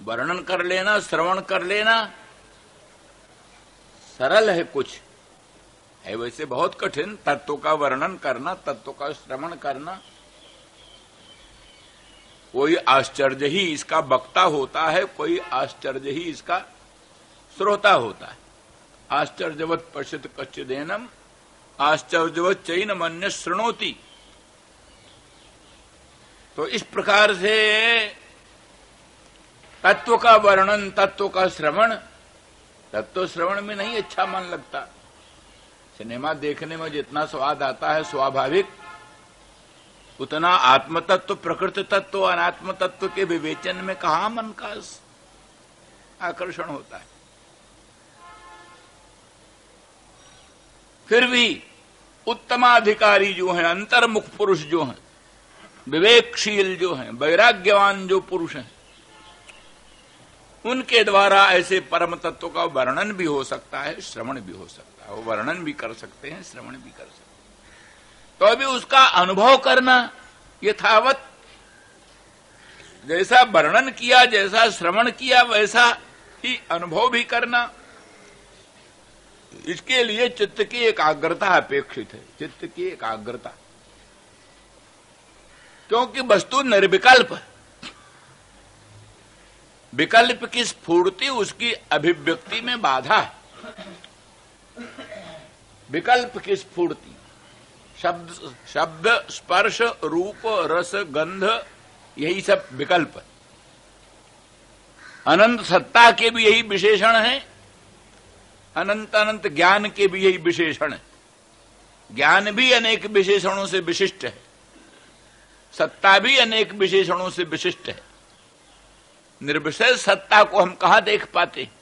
वर्णन कर लेना, श्रवण कर लेना सरल है, कुछ है वैसे बहुत कठिन। तत्व का वर्णन करना, तत्व का श्रवण करना, कोई आश्चर्य ही इसका वक्ता होता है, कोई आश्चर्य ही इसका श्रोता होता है। आश्चर्यवत पश्यत कच्चिदेनम आश्चर्यवत चैन मन्य शृणोति। तो इस प्रकार से तत्व का वर्णन, तत्व का श्रवण, तत्व श्रवण में नहीं अच्छा मन लगता। सिनेमा देखने में जितना स्वाद आता है स्वाभाविक, उतना आत्म तत्व, प्रकृति तत्व, अनात्म तत्व के विवेचन में कहां मन का आकर्षण होता है। फिर भी उत्तमाधिकारी जो हैं, अंतर्मुख पुरुष जो हैं, विवेकशील जो हैं, वैराग्यवान जो पुरुष हैं, उनके द्वारा ऐसे परम तत्व का वर्णन भी हो सकता है, श्रवण भी हो सकता है। वो वर्णन भी कर सकते हैं, श्रवण भी कर सकते हैं। तो अभी उसका अनुभव करना, यथावत जैसा वर्णन किया, जैसा श्रवण किया, वैसा ही अनुभव भी करना। इसके लिए चित्त की एकाग्रता अपेक्षित है, चित्त की एकाग्रता, क्योंकि वस्तु निर्विकल्प है। विकल्प की स्फूर्ति उसकी अभिव्यक्ति में बाधा है। विकल्प की स्फूर्ति, शब्द स्पर्श रूप रस गंध, यही सब विकल्प है। अनंत सत्ता के भी यही विशेषण है, अनंत अनंत ज्ञान के भी यही विशेषण है। ज्ञान भी अनेक विशेषणों से विशिष्ट है, सत्ता भी अनेक विशेषणों से विशिष्ट है। निर्विशेष सत्ता को हम कहां देख पाते हैं,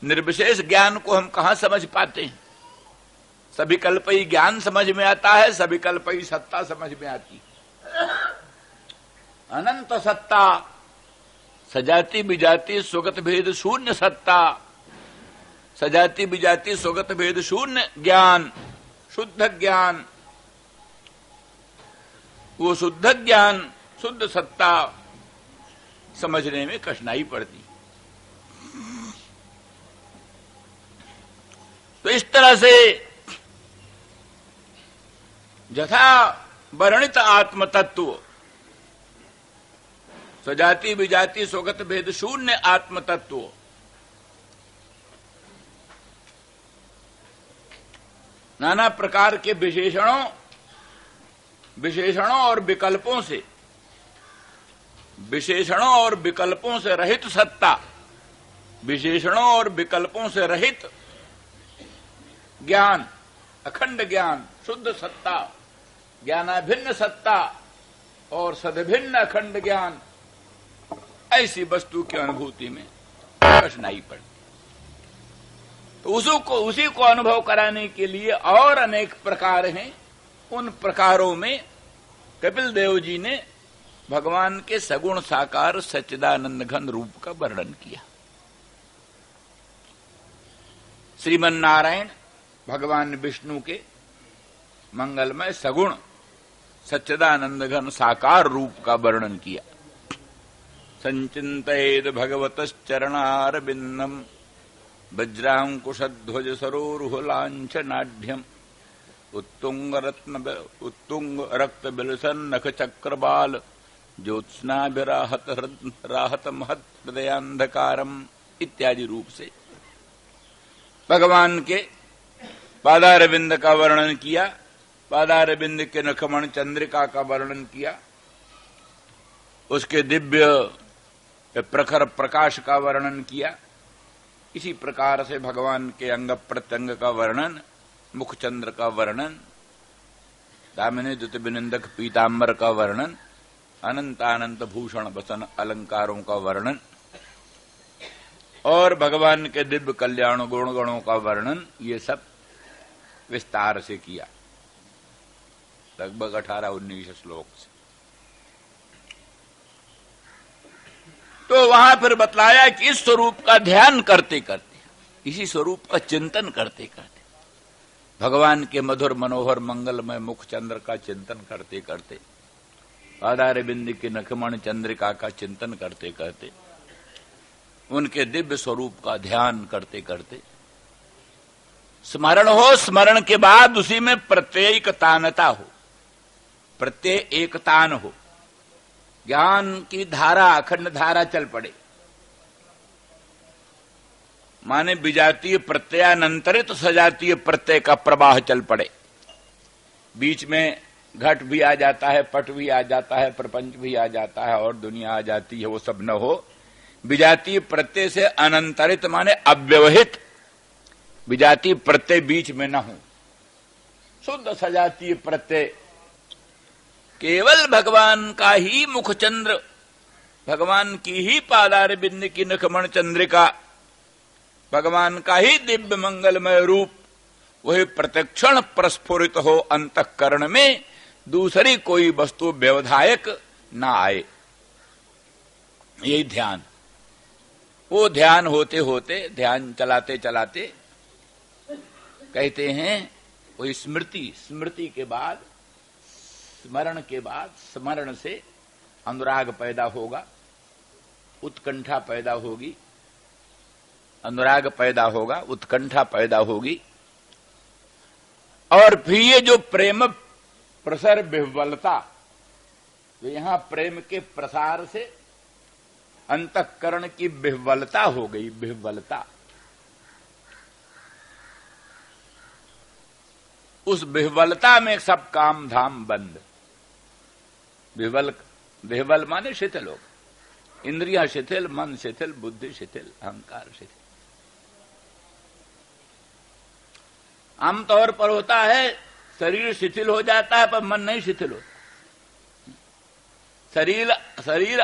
निर्विशेष ज्ञान को हम कहां समझ पाते हैं। सविकल्पी ज्ञान समझ में आता है, सविकल्पी सत्ता समझ में आती है। अनंत सत्ता, सजाति विजाति स्वगत भेद शून्य सत्ता, सजाति विजाति स्वगत भेद शून्य ज्ञान, शुद्ध ज्ञान, वो शुद्ध ज्ञान, शुद्ध सत्ता समझने में कठिनाई पड़ती। तो इस तरह से यथा वर्णित आत्म तत्व, सजाति विजाति स्वगत भेद शून्य आत्म तत्व, नाना प्रकार के विशेषणों और विकल्पों से, विशेषणों और विकल्पों से रहित सत्ता, विशेषणों और विकल्पों से रहित ज्ञान, अखंड ज्ञान, शुद्ध सत्ता, ज्ञानाभिन्न सत्ता और सदभिन्न अखंड ज्ञान, ऐसी वस्तु की अनुभूति में कठिनाई पड़ती। तो उसी को अनुभव कराने के लिए और अनेक प्रकार हैं। उन प्रकारों में कपिल देव जी ने भगवान के सगुण साकार सच्चिदानंद घन रूप का वर्णन किया। श्रीमन नारायण भगवान विष्णु के मंगलमय सगुण सच्चिदानंद घन साकार रूप का वर्णन किया। संचिंतयेद भगवतश्चरणारविंदम वज्रांकुशध्वज सरोरुहलांछनाढ्यम उत्तुंग रक्त बिलसन नख चक्रबाल ज्योत्स्नाभिराहत महत हृदयांधकारम इत्यादि रूप से भगवान के पादारविंद का वर्णन किया। पादारविंद के नखमण चंद्रिका का वर्णन किया, उसके दिव्य प्रखर प्रकाश का वर्णन किया। इसी प्रकार से भगवान के अंग प्रत्यंग का वर्णन, मुखचंद्र का वर्णन, दामिनी द्युत विनिंदक पीतांबर का वर्णन, अनंतानंत भूषण वसन अलंकारों का वर्णन और भगवान के दिव्य कल्याण गुणगणों का वर्णन, ये सब विस्तार से किया, लगभग 18-19 श्लोक से। तो वहां फिर बतलाया कि इस स्वरूप का ध्यान करते करते, इसी स्वरूप का चिंतन करते करते, भगवान के मधुर मनोहर मंगलमय मुख चंद्र का चिंतन करते करते, पादारविंद के नखमण चंद्रिका का चिंतन करते करते उनके दिव्य स्वरूप का ध्यान करते करते स्मरण हो, स्मरण के बाद उसी में प्रत्येकतानता हो, प्रत्यय एकतान हो, ज्ञान की धारा अखंड धारा चल पड़े। माने विजातीय प्रत्ययानंतरित सजातीय प्रत्यय का प्रवाह चल पड़े। बीच में घट भी आ जाता है, पट भी आ जाता है, प्रपंच भी आ जाता है और दुनिया आ जाती है, वो सब न हो। विजातीय प्रत्यय से अनंतरित माने अव्यवहित विजातीय प्रत्यय बीच में न हो, शुद्ध सजातीय प्रत्यय केवल भगवान का ही मुखचंद्र, भगवान की ही पादार बिंद की नखमण चंद्रिका, भगवान का ही दिव्य मंगलमय रूप वही प्रत्यक्षण प्रस्फुरित हो अंतःकरण में, दूसरी कोई वस्तु व्यवधायक ना आए। यही ध्यान। वो ध्यान होते होते, ध्यान चलाते चलाते कहते हैं वो स्मृति, स्मृति के बाद, स्मरण के बाद, स्मरण से अनुराग पैदा होगा, उत्कंठा पैदा होगी, अनुराग पैदा होगा, उत्कंठा पैदा होगी, और फिर ये जो प्रेम प्रसर विह्वलता, तो यहां प्रेम के प्रसार से अंतःकरण की विह्वलता हो गई, विह्वलता। उस विह्वलता में सब काम धाम बंद। विह्वल माने शिथिल हो, इंद्रियां शिथिल, मन शिथिल, बुद्धि शिथिल, अहंकार शिथिल। आमतौर पर होता है शरीर शिथिल हो जाता है पर मन नहीं शिथिल होता। शरीर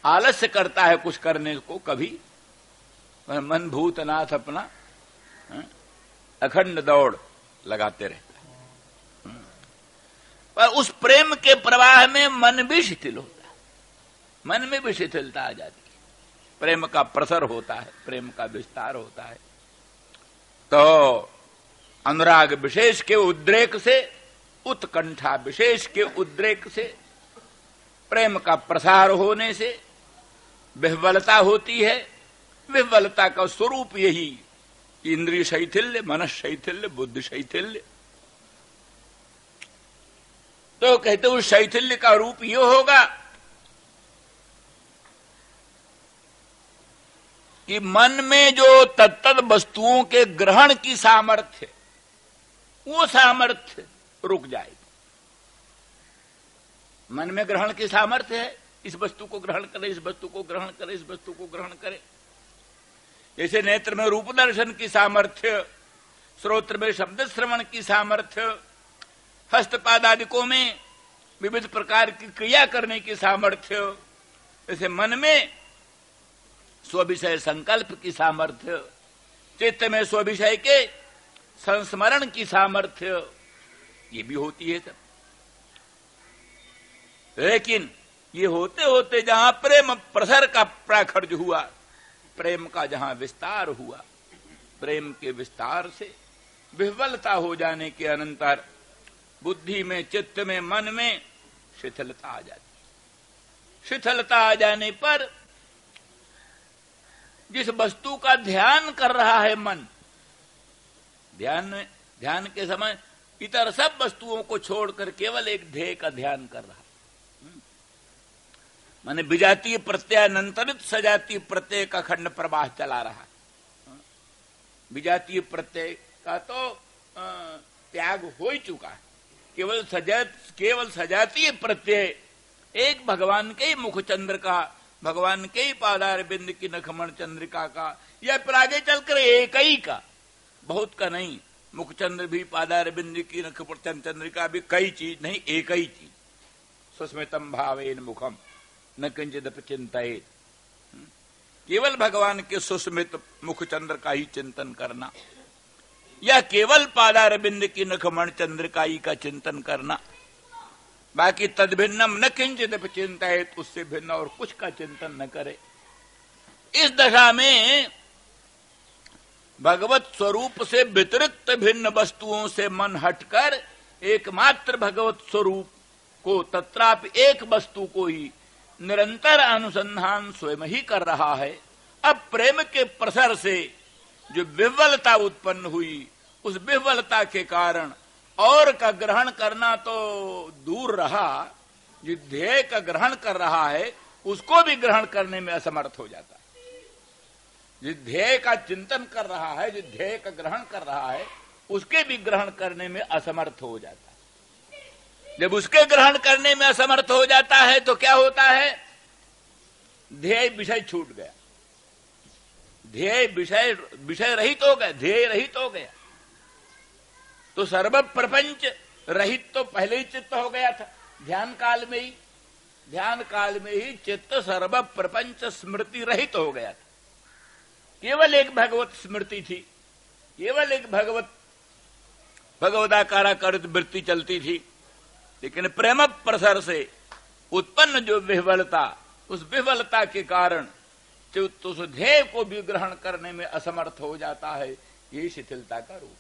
आलस्य करता है कुछ करने को कभी, पर मन भूतनाथ अपना अखंड दौड़ लगाते रहता है। पर उस प्रेम के प्रवाह में मन भी शिथिल होता है, मन में भी शिथिलता आ जाती है। प्रेम का प्रसर होता है, प्रेम का विस्तार होता है, तो अनुराग विशेष के उद्रेक से, उत्कंठा विशेष के उद्रेक से, प्रेम का प्रसार होने से विह्वलता होती है। विह्वलता का स्वरूप यही इंद्रिय शैथिल्य, मनस शैथिल्य, बुद्धि शैथिल्य। तो कहते उस शैथिल्य का रूप ये होगा कि मन में जो तत्त वस्तुओं के ग्रहण की सामर्थ्य, वो सामर्थ्य रुक जाएगी। मन में ग्रहण की सामर्थ्य है, इस वस्तु को ग्रहण करे, इस वस्तु को ग्रहण करे, इस वस्तु को ग्रहण करे। जैसे नेत्र में रूप दर्शन की सामर्थ्य, श्रोत्र में शब्द श्रवण की सामर्थ्य, हस्तपादादिकों में विविध प्रकार की क्रिया करने की सामर्थ्य, जैसे मन में स्वविषय संकल्प की सामर्थ्य, चित्त में स्वविषय के संस्मरण की सामर्थ्य, ये भी होती है सब। लेकिन ये होते होते जहां प्रेम प्रसर का प्राखर्ज हुआ, प्रेम का जहां विस्तार हुआ, प्रेम के विस्तार से विह्वलता हो जाने के अनंतर बुद्धि में, चित्त में, मन में शिथिलता आ जाती। शिथिलता आ जाने पर जिस वस्तु का ध्यान कर रहा है मन, ध्यान के समय इतर सब वस्तुओं को छोड़कर केवल एक ध्येय का ध्यान कर रहा है। माने विजातीय प्रत्ययानंतरित सजातीय प्रत्यय का खंड प्रवाह चला रहा है। विजातीय प्रत्यय का तो त्याग हो ही चुका है। केवल सजातीय प्रत्यय एक भगवान के ही मुखचंद्र का, भगवान के ही पादार बिंद की नखमण चंद्रिका का, या फिर आगे चलकर एक ही का, बहुत का नहीं। मुखचंद्र भी, पादार बिंद की नखमण चंद्रिका भी, कई चीज नहीं, एक ही चीज। सुस्मितम भावेन मुखम न किंचिदपि चिंतयेत्। केवल भगवान के सुस्मित मुखचंद्र का ही चिंतन करना, या केवल पादार बिंद की नखमण चंद्रिकाई का चिंतन करना, बाकी तद्भिन्नम न किंचिदपि चिंतयेत्, उससे भिन्न और कुछ का चिंतन न करे। इस दशा में भगवत स्वरूप से व्यतिरिक्त भिन्न वस्तुओं से मन हटकर एकमात्र भगवत स्वरूप को, तत्रापि एक वस्तु को ही निरंतर अनुसंधान स्वयं ही कर रहा है। अब प्रेम के प्रसर से जो विह्वलता उत्पन्न हुई, उस विह्वलता के कारण और का ग्रहण करना तो दूर रहा, जो ध्येय का ग्रहण कर रहा है उसको भी ग्रहण करने में असमर्थ हो जाता है। जो ध्येय का चिंतन कर रहा है, जो ध्येय का ग्रहण कर रहा है, उसके भी ग्रहण करने में असमर्थ हो जाता है। जब उसके ग्रहण करने में असमर्थ हो जाता है तो क्या होता है? ध्येय विषय छूट गया, ध्येय विषय रहित हो गया, ध्येय रहित हो गया। तो सर्व प्रपंच रहित तो पहले ही चित्त हो गया था, ध्यान काल में ही चित्त सर्व प्रपंच स्मृति रहित हो गया था। केवल एक भगवत स्मृति थी, केवल एक भगवदाकाराकृत वृत्ति चलती थी। लेकिन प्रेम प्रसर से उत्पन्न जो विह्वलता, उस विह्वलता के कारण चित्त उस ध्येय को भी ग्रहण करने में असमर्थ हो जाता है। यही शिथिलता का रूप।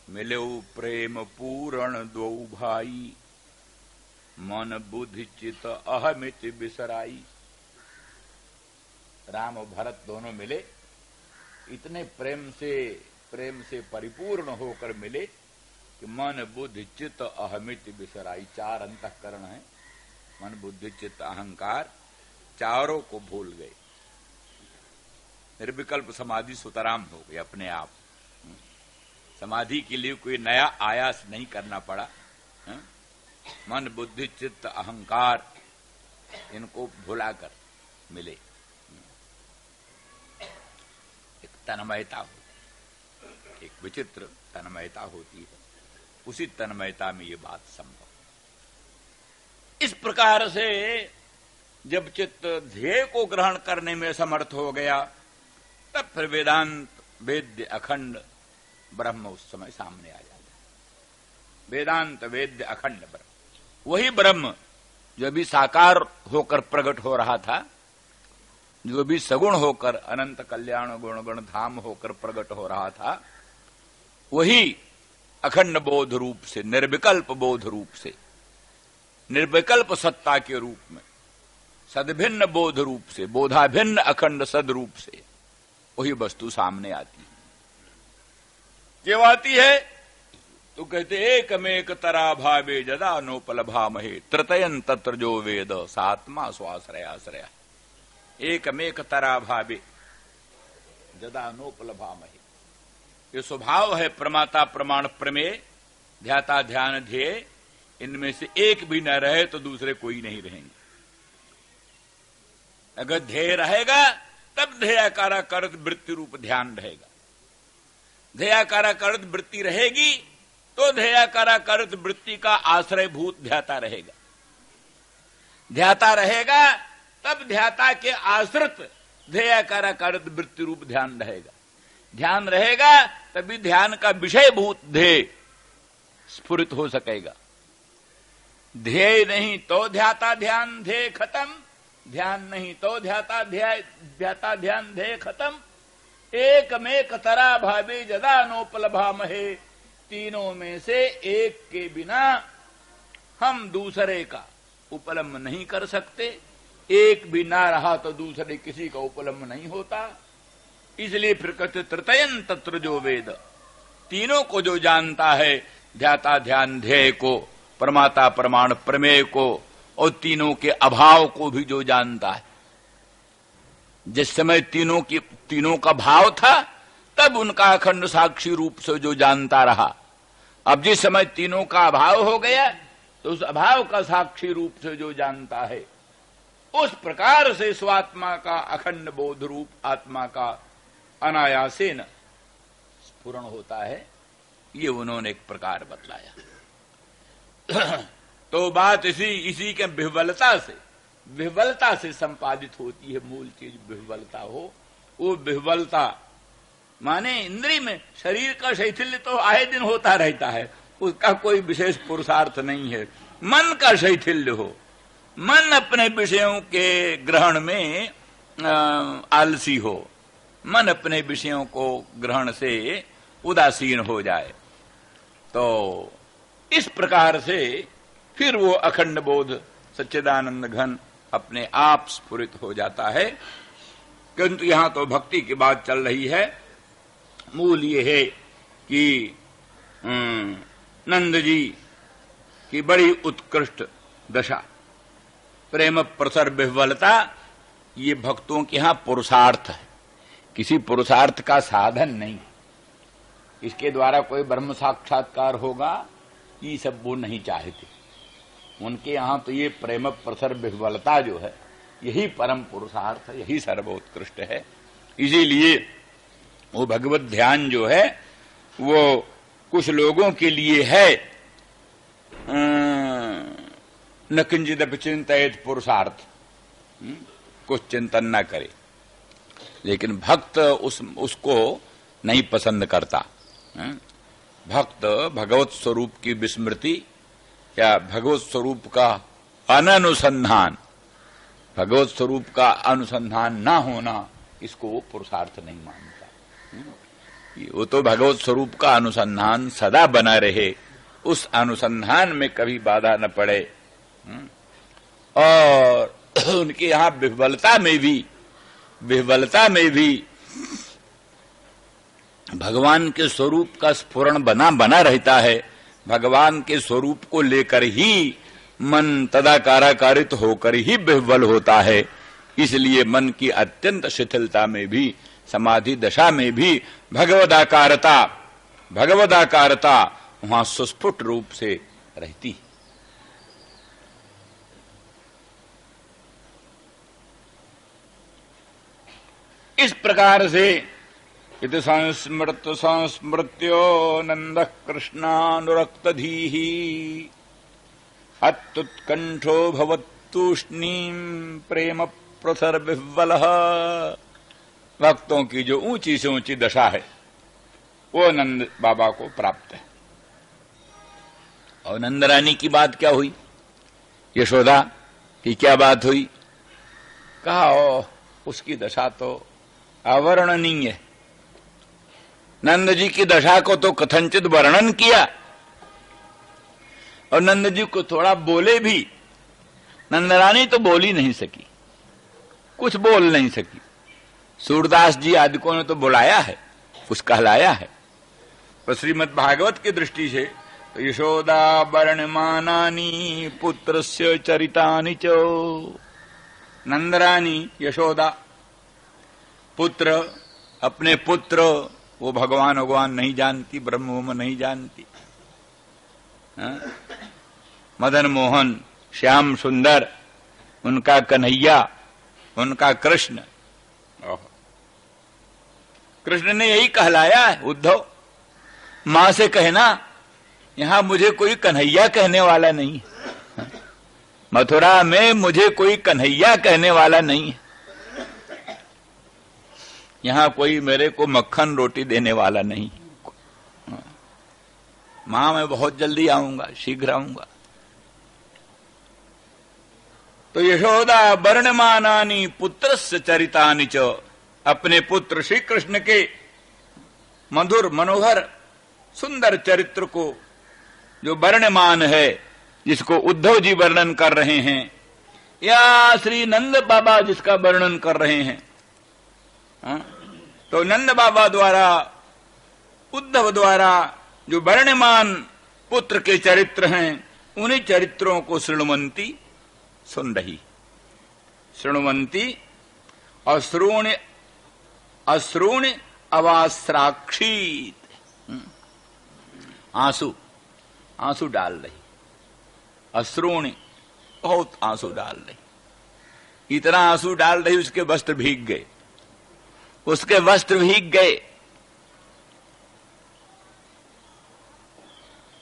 मिले प्रेम पूर्ण दो भाई, मन बुद्धि चित अहमित बिसराई। राम और भरत दोनों मिले, इतने प्रेम से परिपूर्ण होकर मिले कि मन बुद्धि चित अहमित बिसराई। 4 अंतःकरण है, मन बुद्धि चित्त अहंकार, चारों को भूल गए। निर्विकल्प समाधि सुतराम हो गई अपने आप। समाधि के लिए कोई नया आयास नहीं करना पड़ा। मन बुद्धि चित्त अहंकार, इनको भुलाकर मिले। एक तन्मयता होती, एक विचित्र तन्मयता होती है। उसी तन्मयता में ये बात संभव। इस प्रकार से जब चित्त ध्येय को ग्रहण करने में समर्थ हो गया, तब फिर वेदांत वेद्य अखंड ब्रह्म उस समय सामने आ जाता है। वेदांत वेद्य अखंड ब्रह्म, वही ब्रह्म जो भी साकार होकर प्रकट हो रहा था, जो भी सगुण होकर अनंत कल्याण गुण गण धाम होकर प्रकट हो रहा था, वही अखंड बोध रूप से, निर्विकल्प बोध रूप से, निर्विकल्प सत्ता के रूप में, सद्भिन्न बोध रूप से, बोधाभिन्न अखंड सद रूप से वही वस्तु सामने आती है। क्यों आती है? तो कहते एकमेक तरा भावे जदा नोपलभामहे, तृतयन तत्र जो वेद सात्मा स्वाश्रयाश्रया। एकमेक तरा भावे जदा नोपलभामहे, ये स्वभाव है प्रमाता प्रमाण प्रमेय ध्याता ध्यान ध्येय। इनमें से एक भी न रहे तो दूसरे कोई नहीं रहेंगे। अगर ध्येय रहेगा तब ध्येयाकाराकृत वृत्ति रूप ध्यान रहेगा। ध्येयाकाराकृत वृत्ति रहेगी तो ध्येयाकाराकृत वृत्ति का आश्रयभूत ध्याता रहेगा। ध्याता रहेगा तब ध्याता के आश्रित ध्येयाकाराकृत वृत्ति रूप ध्यान रहेगा। ध्यान रहेगा तभी ध्यान का विषयभूत ध्येय स्फुरित हो सकेगा। ध्येय नहीं तो ध्याता ध्यान ध्येय खत्म, ध्यान नहीं तो ध्याता ध्यान ध्येय खत्म। एकमेक तरा भावे जदा नोपलभामहे, तीनों में से एक के बिना हम दूसरे का उपलम्ब नहीं कर सकते। एक भी ना रहा तो दूसरे किसी का उपलम्ब नहीं होता। इसलिए फिर कहते तृतयन तत्र जो वेद, तीनों को जो जानता है, ध्याता ध्यान ध्येय को, प्रमाता प्रमाण प्रमेय को, और तीनों के अभाव को भी जो जानता है। जिस समय तीनों का भाव था तब उनका अखंड साक्षी रूप से जो जानता रहा। अब जिस समय तीनों का अभाव हो गया तो उस अभाव का साक्षी रूप से जो जानता है, उस प्रकार से स्वात्मा का अखंड बोध रूप आत्मा का अनायासेन स्फुरण होता है। ये उन्होंने एक प्रकार बतलाया। तो बात इसी के विह्वलता से संपादित होती है। मूल चीज विह्वलता हो, वो विह्वलता माने इंद्रिय में शरीर का शैथिल्य तो आए दिन होता रहता है, उसका कोई विशेष पुरुषार्थ नहीं है। मन का शैथिल्य हो, मन अपने विषयों के ग्रहण में आलसी हो, मन अपने विषयों को ग्रहण से उदासीन हो जाए, तो इस प्रकार से फिर वो अखंड बोध सच्चिदानंद घन अपने आप स्फुरित हो जाता है। किंतु यहां तो भक्ति की बात चल रही है। मूल ये है कि नंद जी की बड़ी उत्कृष्ट दशा, प्रेम प्रसर विह्वलता, ये भक्तों के यहां पुरुषार्थ है, किसी पुरुषार्थ का साधन नहीं। इसके द्वारा कोई ब्रह्म साक्षात्कार होगा, ये सब वो नहीं चाहते। उनके यहां तो ये प्रेम प्रसर विह्वलता जो है, यही परम पुरुषार्थ है, यही सर्वोत्कृष्ट है। इसीलिए वो भगवत ध्यान जो है वो कुछ लोगों के लिए है न किंचिदपि चिंतयेत पुरुषार्थ, कुछ चिंतन न करे। लेकिन भक्त उसको नहीं पसंद करता। भक्त भगवत स्वरूप की विस्मृति या भगवत स्वरूप का अननुसंधान, भगवत स्वरूप का अनुसंधान न होना, इसको वो पुरुषार्थ नहीं मानता। वो तो भगवत स्वरूप का अनुसंधान सदा बना रहे, उस अनुसंधान में कभी बाधा न पड़े। और उनके यहां विह्वलता में भी भगवान के स्वरूप का स्फुरण बना रहता है। भगवान के स्वरूप को लेकर ही मन तदाकाराकारित होकर ही विह्वल होता है। इसलिए मन की अत्यंत शिथिलता में भी, समाधि दशा में भी भगवदाकारता वहां सुस्फुट रूप से रहती है। इस प्रकार से इति संस्मृत्यो नंद कृष्णानुरक्तधीहि अत्युत्कंठो भवत्तूष्णीं प्रेम प्रसर विह्वलः। भक्तों की जो ऊंची से ऊंची दशा है वो नंद बाबा को प्राप्त है। और नंद रानी की बात क्या हुई, यशोदा की क्या बात हुई, कहा उसकी दशा तो अवर्णनीय है। नंद जी की दशा को तो कथनचित वर्णन किया और नंद जी को थोड़ा बोले भी। नंदरानी तो बोल ही नहीं सकी, कुछ बोल नहीं सकी। सूरदास जी आदिकों ने तो बुलाया है, कुछ कहलाया है। पर श्रीमद् भागवत की दृष्टि से तो यशोदा वर्णमानानि पुत्रस्य चरितानि च। नंदरानी यशोदा पुत्र, अपने पुत्र, वो भगवान नहीं जानती, ब्रह्म नहीं जानती। मदन मोहन, श्याम सुंदर, उनका कन्हैया, उनका कृष्ण। कृष्ण ने यही कहलाया है। उद्धव, मां से कहना यहां मुझे कोई कन्हैया कहने वाला नहीं है, मथुरा में मुझे कोई कन्हैया कहने वाला नहीं है, यहां कोई मेरे को मक्खन रोटी देने वाला नहीं। मां, मैं बहुत जल्दी आऊंगा, शीघ्र आऊंगा। तो यशोदा वर्णमानानि पुत्रस्य चरितानि च, अपने पुत्र श्री कृष्ण के मधुर मनोहर सुंदर चरित्र को जो वर्णमान है, जिसको उद्धव जी वर्णन कर रहे हैं या श्री नंद बाबा जिसका वर्णन कर रहे हैं, तो नंद बाबा द्वारा, उद्धव द्वारा जो वर्णमान पुत्र के चरित्र हैं, उन्हीं चरित्रों को शृण्वन्ती सुन रही। शृण्वन्ती अश्रूण अवास्राक्षी, आंसू डाल रही। अश्रूण, बहुत आंसू डाल रही। इतना आंसू डाल रही उसके वस्त्र भीग गए, उसके वस्त्र भीग गए।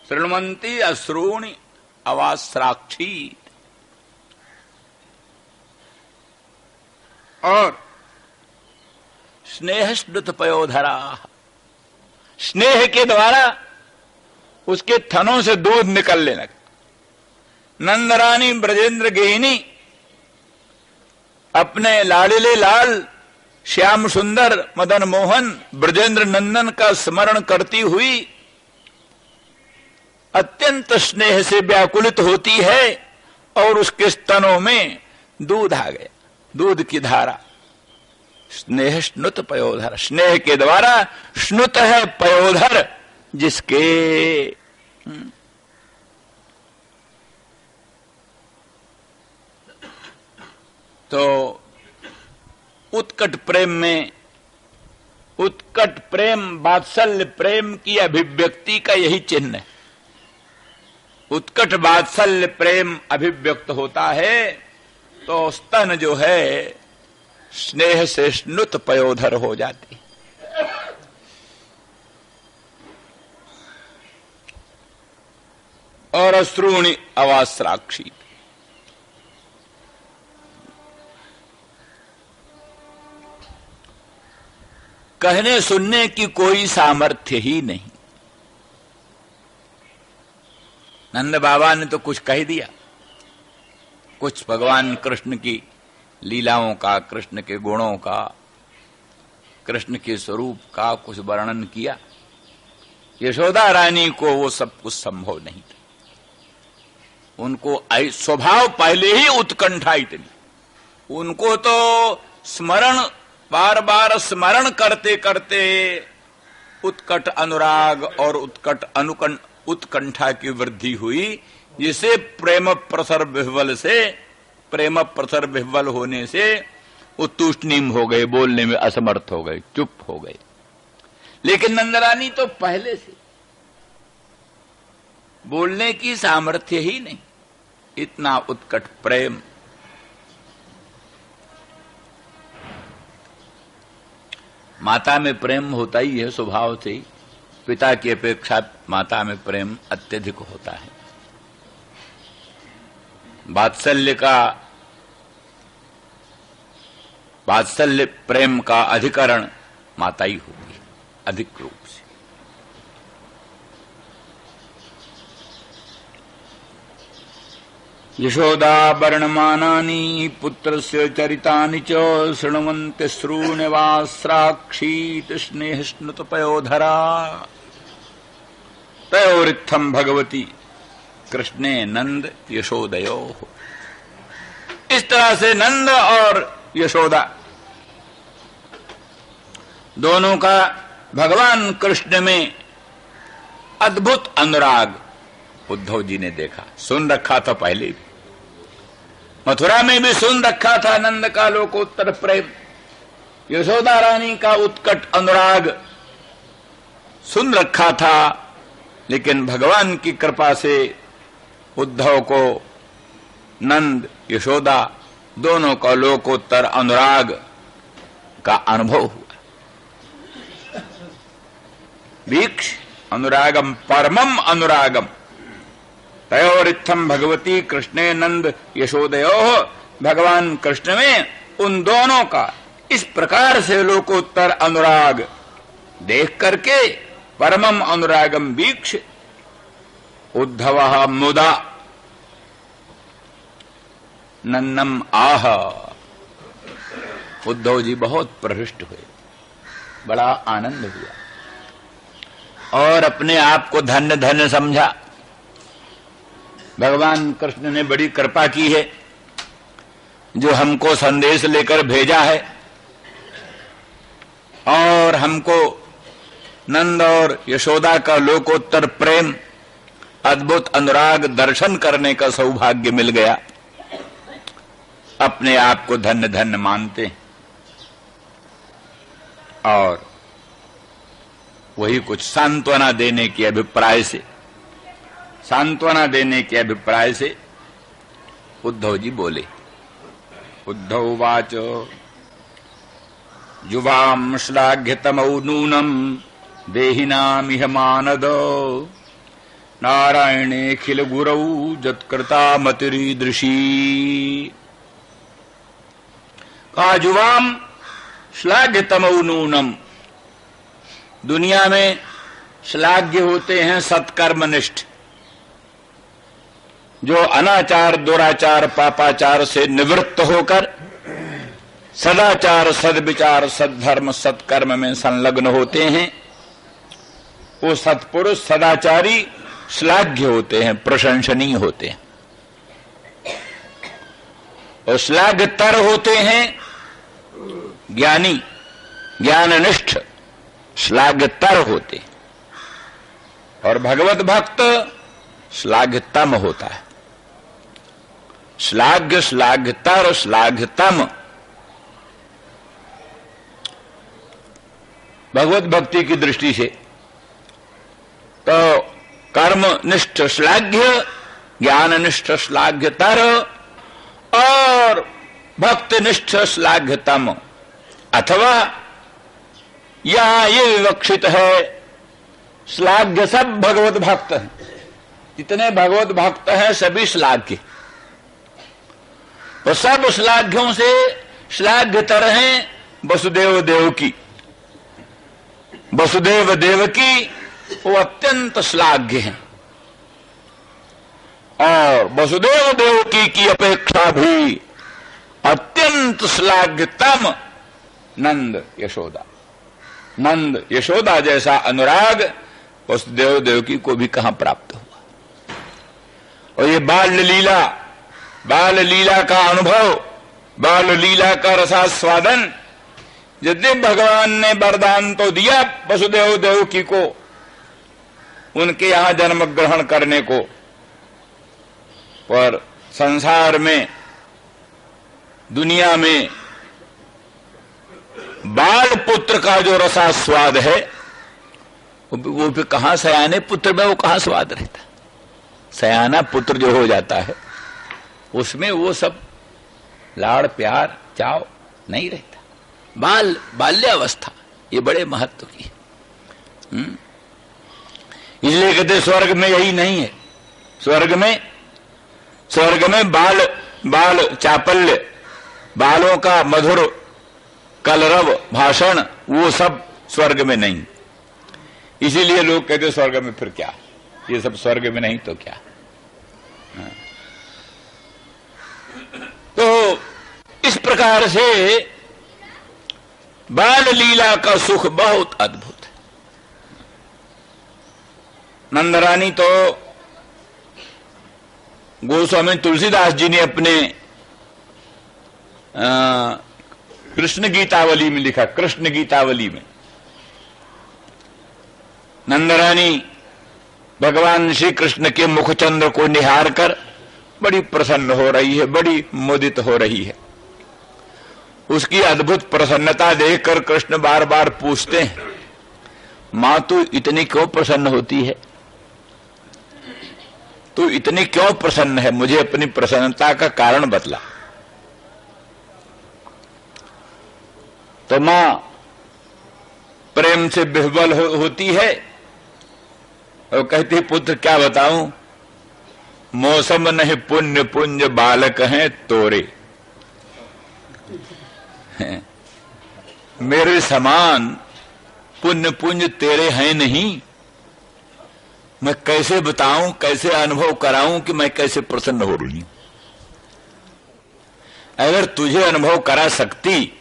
शृण्वन्ती अश्रूण अवास्राक्षी। और स्नेह स्नुत पयोधरा, स्नेह के द्वारा उसके थनों से दूध निकलने लगा। नंदरानी ब्रजेंद्र गेहिनी अपने लाडले लाल श्याम सुंदर मदन मोहन ब्रजेंद्र नंदन का स्मरण करती हुई अत्यंत स्नेह से व्याकुलित होती है और उसके स्तनों में दूध आ गया, दूध की धारा। स्नेह स्नुत पयोधर, स्नेह के द्वारा स्नुत है पयोधर जिसके। तो उत्कट प्रेम में, उत्कट प्रेम वात्सल्य प्रेम की अभिव्यक्ति का यही चिन्ह है। उत्कट वात्सल्य प्रेम अभिव्यक्त होता है तो स्तन जो है स्नेह से स्नुत पयोधर हो जाती। और अश्रूणि अवास्राक्षी, कहने सुनने की कोई सामर्थ्य ही नहीं। नंद बाबा ने तो कुछ कह दिया, कुछ भगवान कृष्ण की लीलाओं का, कृष्ण के गुणों का, कृष्ण के स्वरूप का कुछ वर्णन किया। यशोदा रानी को वो सब कुछ संभव नहीं था। उनको स्वभाव पहले ही उत्कंठा इतनी, उनको तो स्मरण, बार बार स्मरण करते करते उत्कट अनुराग और उत्कंठा की वृद्धि हुई, जिसे प्रेम प्रसर विह्वल से, प्रेम प्रसर विह्वल होने से वो तूष्णीम हो गए, बोलने में असमर्थ हो गए, चुप हो गए। लेकिन नंदरानी तो पहले से बोलने की सामर्थ्य ही नहीं, इतना उत्कट प्रेम। माता में प्रेम होता ही है स्वभाव से ही, पिता की अपेक्षा माता में प्रेम अत्यधिक होता है। वात्सल्य प्रेम का अधिकरण माता ही होगी अधिक रूप से। यशोदा वर्णमानानि पुत्रस्य चरितानि च शृण्वन्ति श्रूण्यवास्राक्षी स्नेह स्नुत पयोधरा तयोरित्थम भगवती कृष्णे नंद यशोदयो। इस तरह से नंद और यशोदा दोनों का भगवान कृष्ण में अद्भुत अनुराग उद्धव जी ने देखा, सुन रखा था पहले भी, मथुरा में भी सुन रखा था नंद का लोकोत्तर प्रेम, यशोदा रानी का उत्कट अनुराग सुन रखा था। लेकिन भगवान की कृपा से उद्धव को नंद यशोदा दोनों का लोकोत्तर अनुराग का अनुभव हुआ। वीक्ष अनुरागम परमम अनुरागम तयोरित्थम भगवती कृष्णे नंद यशोदयो। भगवान कृष्ण में उन दोनों का इस प्रकार से लोकोत्तर अनुराग देख करके परमम अनुरागम वीक्ष उद्धव मुदा नन्नम आह। उद्धव जी बहुत प्रहृष्ट हुए, बड़ा आनंद हुआ और अपने आप को धन्य धन्य समझा। भगवान कृष्ण ने बड़ी कृपा की है जो हमको संदेश लेकर भेजा है और हमको नंद और यशोदा का लोकोत्तर प्रेम, अद्भुत अनुराग दर्शन करने का सौभाग्य मिल गया। अपने आप को धन्य धन्य मानते और वही कुछ सांत्वना देने के अभिप्राय से उद्धव जी बोले। उद्धव वाच युवाम श्लाघ्यतमौ नूनम देहिनामिह मानद नारायणेऽखिल गुरौ जत्कृता मतिरीदृशी। कहा युवाम श्लाघ्यतमौ नूनम, दुनिया में श्लाघ्य होते हैं सत्कर्मनिष्ठ, जो अनाचार दुराचार पापाचार से निवृत्त होकर सदाचार सद्विचार सद्धर्म सत्कर्म में संलग्न होते हैं। वो सत्पुरुष सदाचारी श्लाघ्य होते हैं, प्रशंसनीय होते हैं। और श्लाघ्यतर होते हैं ज्ञानी, ज्ञाननिष्ठ श्लाघ्यतर होते हैं, और भगवत भक्त श्लाघ्यतम होता है। श्लाघ्य, श्लाघ्यतर, श्लाघ्यतम। भगवत भक्ति की दृष्टि से तो कर्मनिष्ठ श्लाघ्य, ज्ञाननिष्ठ श्लाघ्यतर और भक्तनिष्ठ श्लाघ्यतम। अथवा यहां ये विवक्षित है श्लाघ्य सब भगवत भक्त हैं, जितने भगवत भक्त हैं सभी श्लाघ्य, तो सब श्लाघ्यों से श्लाघ्यतर हैं वसुदेव देवकी। वसुदेव देवकी वो अत्यंत श्लाघ्य हैं, और वसुदेव देवकी की अपेक्षा भी अत्यंत श्लाघ्यतम नंद यशोदा। नंद यशोदा जैसा अनुराग वसुदेव देवकी को भी कहां प्राप्त हुआ। और ये बाल लीला का अनुभव, बाल लीला का रसास्वादन, यदि भगवान ने वरदान तो दिया वसुदेव देवकी को उनके यहां जन्म ग्रहण करने को, पर संसार में, दुनिया में बाल पुत्र का जो रसास्वाद है वो भी कहां, सयाने पुत्र में वो कहां स्वाद रहता। सयाना पुत्र जो हो जाता है उसमें वो सब लाड़ प्यार चाव नहीं रहता। बाल्यावस्था ये बड़े महत्व की, इसलिए कहते स्वर्ग में यही नहीं है। स्वर्ग में बाल चापल्य, बालों का मधुर कलरव भाषण, वो सब स्वर्ग में नहीं। इसीलिए लोग कहते स्वर्ग में फिर क्या, ये सब स्वर्ग में नहीं तो क्या। तो इस प्रकार से बाल लीला का सुख बहुत अद्भुत है। नंदरानी तो गोस्वामी तुलसीदास जी ने अपने कृष्ण गीतावली में लिखा, कृष्ण गीतावली में नंदरानी भगवान श्री कृष्ण के मुखचंद्र को निहार कर बड़ी प्रसन्न हो रही है, बड़ी मुदित हो रही है। उसकी अद्भुत प्रसन्नता देखकर कृष्ण बार बार पूछते हैं, मां तू इतनी क्यों प्रसन्न होती है, तू इतनी क्यों प्रसन्न है, मुझे अपनी प्रसन्नता का कारण बतला। तो मां प्रेम से विह्वल होती है और कहती, पुत्र क्या बताऊं, मौसम नहीं पुण्य पुंज बालक हैं तोरे। मेरे समान पुण्य पुंज तेरे हैं नहीं। मैं कैसे बताऊं, कैसे अनुभव कराऊं कि मैं कैसे प्रसन्न हो रही हूं। अगर तुझे अनुभव करा सकती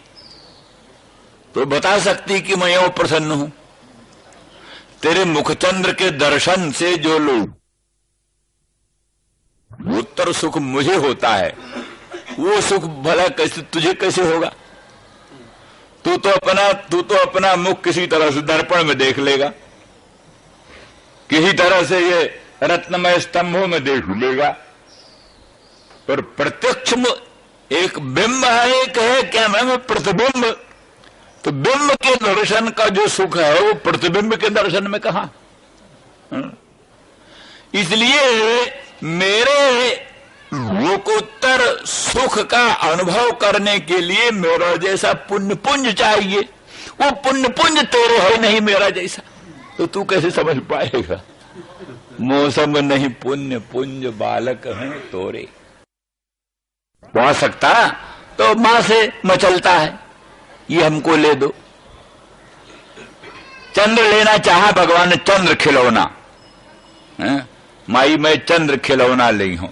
तो बता सकती कि मैं यूं प्रसन्न हूं। तेरे मुखचंद्र के दर्शन से जो लोग उत्तर सुख मुझे होता है, वो सुख भला कैसे तुझे कैसे होगा। तू तो अपना मुख किसी तरह से दर्पण में देख लेगा, किसी तरह से ये रत्नमय स्तंभों में देख लेगा, पर प्रत्यक्ष एक बिंब है, एक है क्या मैं प्रतिबिंब। तो बिंब के दर्शन का जो सुख है वो प्रतिबिंब के दर्शन में कहां। इसलिए मेरे लोकोत्तर सुख का अनुभव करने के लिए मेरा जैसा पुण्य पुंज चाहिए। वो पुण्य पुंज तेरे है नहीं मेरा जैसा, तो तू कैसे समझ पाएगा। मौसम नहीं पुण्य पुंज बालक हैं तोरे। पा सकता तो मां से मचलता है, ये हमको ले दो। चंद्र लेना चाहा भगवान ने, चंद्र खिलौना, माई मैं चंद्र खिलौना ली हूं।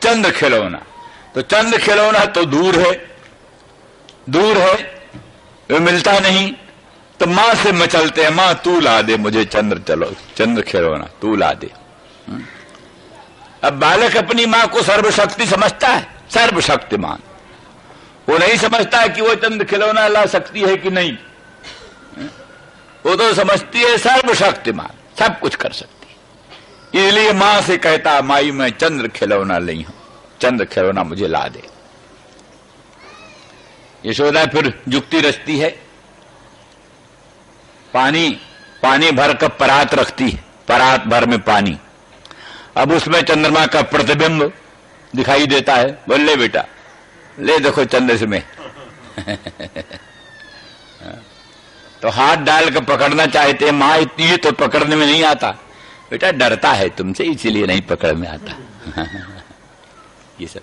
चंद्र खिलौना, तो चंद्र खिलौना तो दूर है, वो मिलता नहीं। तो मां से मचलते हैं, मां तू ला दे मुझे चंद्र, चलो चंद्र खिलौना तू ला दे। अब बालक अपनी मां को सर्वशक्ति समझता है, सर्वशक्तिमान। वो नहीं समझता कि वो चंद खिलौना ला सकती है कि नहीं, वो तो समझती है सर्वशक्तिमान, सब कुछ कर सकती है। इसलिए मां से कहता, माई मैं चंद्र खिलौना ली हूं, चंद्र खिलौना मुझे ला दे। यशोदा फिर युक्ति रचती है, पानी भर कर परात रखती है, परात भर में पानी, अब उसमें चंद्रमा का प्रतिबिंब दिखाई देता है। बोले बेटा ले देखो चंद्र में तो हाथ डाल कर पकड़ना चाहते हैं, मां इतनी तो पकड़ने में नहीं आता, बेटा डरता है तुमसे इसलिए नहीं पकड़ में आता ये सब।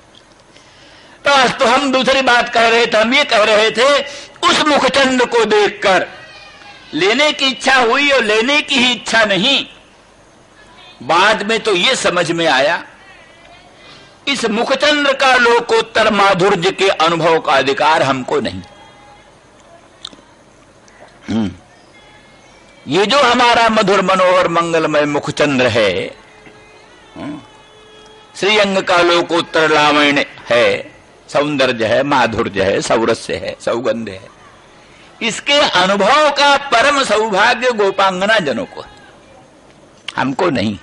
तो आज तो हम दूसरी बात कह रहे थे, हम ये कह रहे थे उस मुखचंद्र को देखकर लेने की इच्छा हुई और लेने की ही इच्छा नहीं, बाद में तो ये समझ में आया इस मुखचंद्र का लोकोत्तर माधुर्य के अनुभव का अधिकार हमको नहीं। ये जो हमारा मधुर मनोहर मंगलमय मुखचंद्र है, श्रीअंग का लोकोत्तर लावण्य है, सौंदर्य है, माधुर्य है, सौरस्य है, सौगंध है, इसके अनुभव का परम सौभाग्य गोपांगना जनों को, हमको नहीं।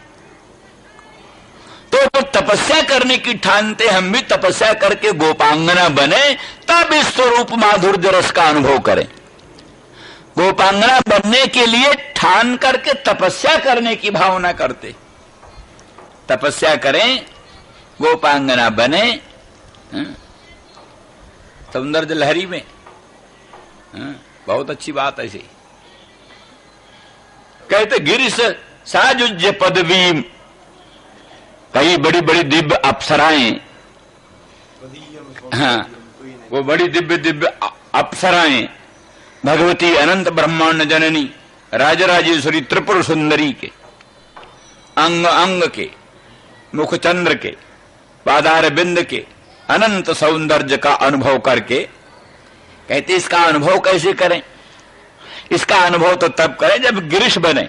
तो तपस्या करने की ठानते हम भी तपस्या करके गोपांगना बने, तब इस स्वरूप माधुर्य रस का अनुभव करें। गोपांगना बनने के लिए ठान करके तपस्या करने की भावना करते, तपस्या करें, गोपांगना बने, सौंदर्य लहरी में, बहुत अच्छी बात ऐसी। कहते गिरिश साजुज्य पदवी, कई बड़ी बड़ी दिव्य अप्सराएं, हाँ वो बड़ी दिव्य दिव्य अप्सराएं भगवती अनंत ब्रह्मांड जननी राजराजेश्वरी त्रिपुर सुंदरी के अंग अंग के, मुखचंद्र के, पादार बिंद के अनंत सौंदर्य का अनुभव करके कहते इसका अनुभव कैसे करें? इसका अनुभव तो तब करें जब गिरीश बने,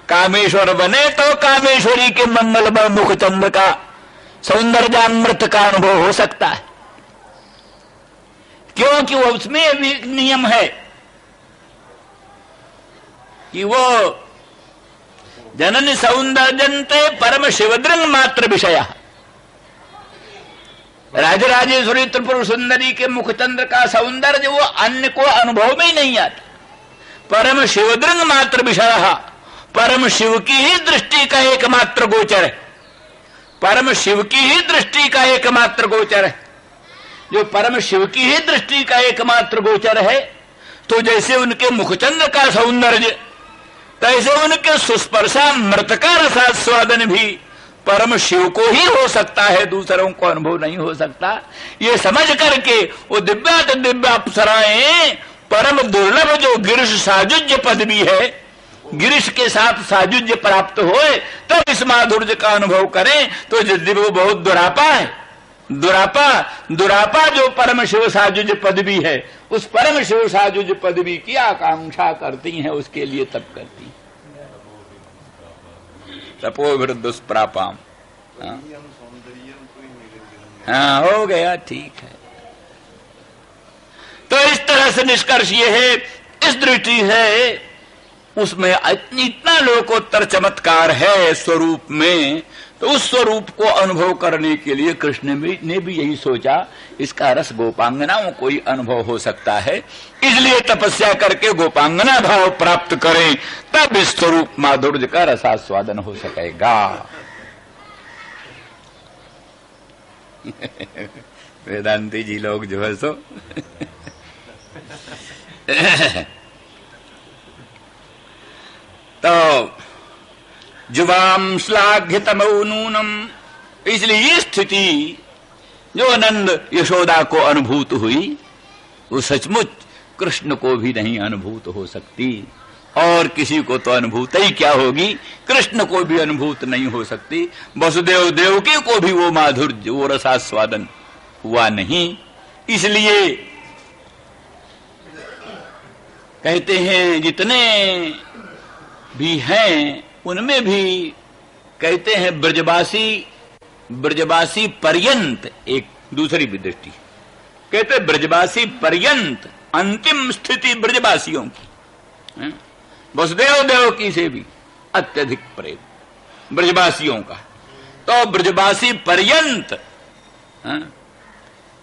कामेश्वर बने, तो कामेश्वरी के मंगलमय मुखचंद्र का सौंदर्यामृत का अनुभव हो सकता है। क्योंकि वो उसमें भी नियम है कि वो जननी सौंदर्यन्ते परम शिवदृंग मात्र विषय, राजराजेश्वरी त्रिपुर सुंदरी के मुखचंद्र का सौंदर्य वो अन्य को अनुभव में ही नहीं आता, परम शिवदृंग मात्र विषय, परम शिव की ही दृष्टि का एकमात्र गोचर है, परम शिव की ही दृष्टि का एकमात्र गोचर है। जो परम शिव की ही दृष्टि का एकमात्र गोचर है, तो जैसे उनके मुखचंद्र का सौंदर्य, तैसे उनके सुस्पर्शा मृत का रसास्वादन भी परम शिव को ही हो सकता है, दूसरों को अनुभव नहीं हो सकता। ये समझ करके वो दिव्यात दिव्य अप्सराएं परम दुर्लभ जो गिरीश साजुज्य पदवी है, गिरीश के साथ साजुज्य प्राप्त होए, तब इस माधुर्य का अनुभव करें। तो यदि वो बहुत दुरापा है, दुरापा जो परम शिव साजुज्य पदवी है, उस परम शिव साजुज्य पदवी की आकांक्षा करती हैं, उसके लिए तप करती, तपो दुष्प्रापाम। हाँ हो गया, ठीक है। तो इस तरह से निष्कर्ष ये है, इस दृष्टि है उसमें इतना लोकोत्तर चमत्कार है स्वरूप में, तो उस स्वरूप को अनुभव करने के लिए कृष्ण ने भी यही सोचा, इसका रस गोपांगनाओं को ही अनुभव हो सकता है, इसलिए तपस्या करके गोपांगना भाव प्राप्त करें, तब इस स्वरूप माधुर्य का रसास्वादन हो सकेगा। वेदांती जी लोग जो है सो तो जुवाम श्लाघ्यतमो नूनम, इसलिए ये स्थिति जो आनंद यशोदा को अनुभूत हुई, वो सचमुच कृष्ण को भी नहीं अनुभूत हो सकती, और किसी को तो अनुभूत ही क्या होगी, कृष्ण को भी अनुभूत नहीं हो सकती, वसुदेव देवकी को भी वो माधुर्य, वो रसास्वादन हुआ नहीं। इसलिए कहते हैं जितने भी हैं उनमें भी कहते हैं ब्रजवासी पर्यंत एक दूसरी भी दृष्टि। कहते ब्रजवासी पर्यंत अंतिम स्थिति ब्रजवासियों की, वसुदेव देवकी से भी अत्यधिक प्रेम ब्रजवासियों का। तो ब्रजवासी पर्यंत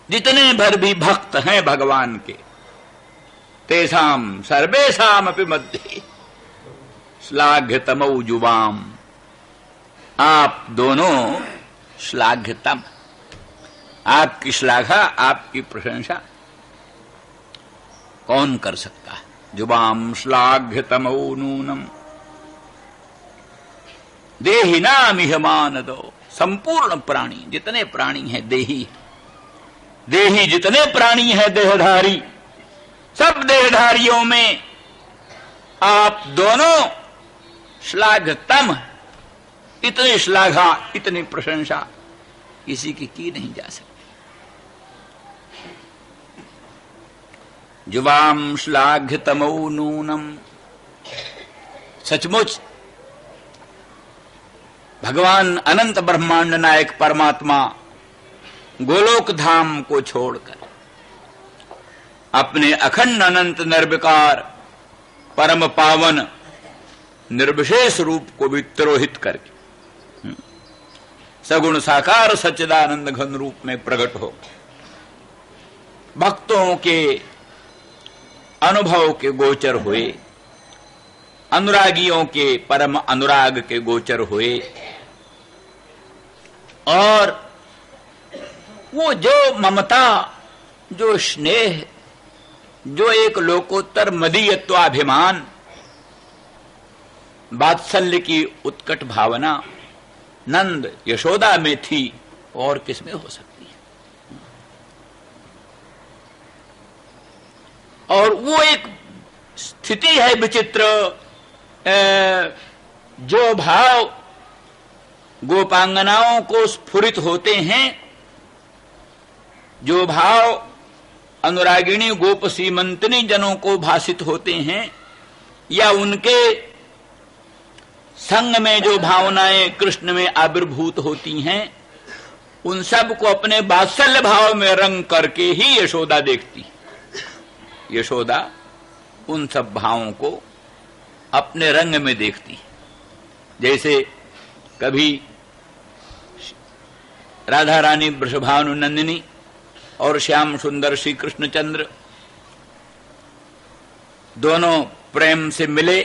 जितने भर भी भक्त हैं भगवान के, तेषाम सर्वेषाम अपि मध्ये श्लाघ्यतमौ युवाम, आप दोनों श्लाघ्यतम, आपकी श्लाघा, आपकी प्रशंसा कौन कर सकता है। युवाम श्लाघ्यतमौ नूनम देहिनामिह मानदो, संपूर्ण प्राणी जितने प्राणी हैं देही, देही जितने प्राणी हैं देहधारी, सब देहधारियों में आप दोनों श्लाघतम, इतनी श्लाघा इतनी प्रशंसा किसी की नहीं जा सकती। युवाम श्लाघ्यतमौ नूनम, सचमुच भगवान अनंत ब्रह्मांड नायक परमात्मा गोलोक धाम को छोड़कर अपने अखंड अनंत निर्विकार परम पावन निर्विशेष रूप को भी तिरोहित करके सगुण साकार सच्चिदानंद घन रूप में प्रकट हो भक्तों के अनुभव के गोचर हुए, अनुरागियों के परम अनुराग के गोचर हुए, और वो जो ममता, जो स्नेह, जो एक लोकोत्तर मदीयत्वाभिमान, वात्सल्य की उत्कट भावना नंद यशोदा में थी, और किसमें हो सकती है। और वो एक स्थिति है विचित्र, जो भाव गोपांगनाओं को स्फुरित होते हैं, जो भाव अनुरागिणी गोप सीमंतनी जनों को भासित होते हैं, या उनके संग में जो भावनाएं कृष्ण में आविर्भूत होती हैं, उन सब को अपने वात्सल्य भाव में रंग करके ही यशोदा देखती। यशोदा उन सब भावों को अपने रंग में देखती। जैसे कभी राधा रानी वृषभानुनंदिनी और श्याम सुंदर श्री कृष्णचंद्र दोनों प्रेम से मिले,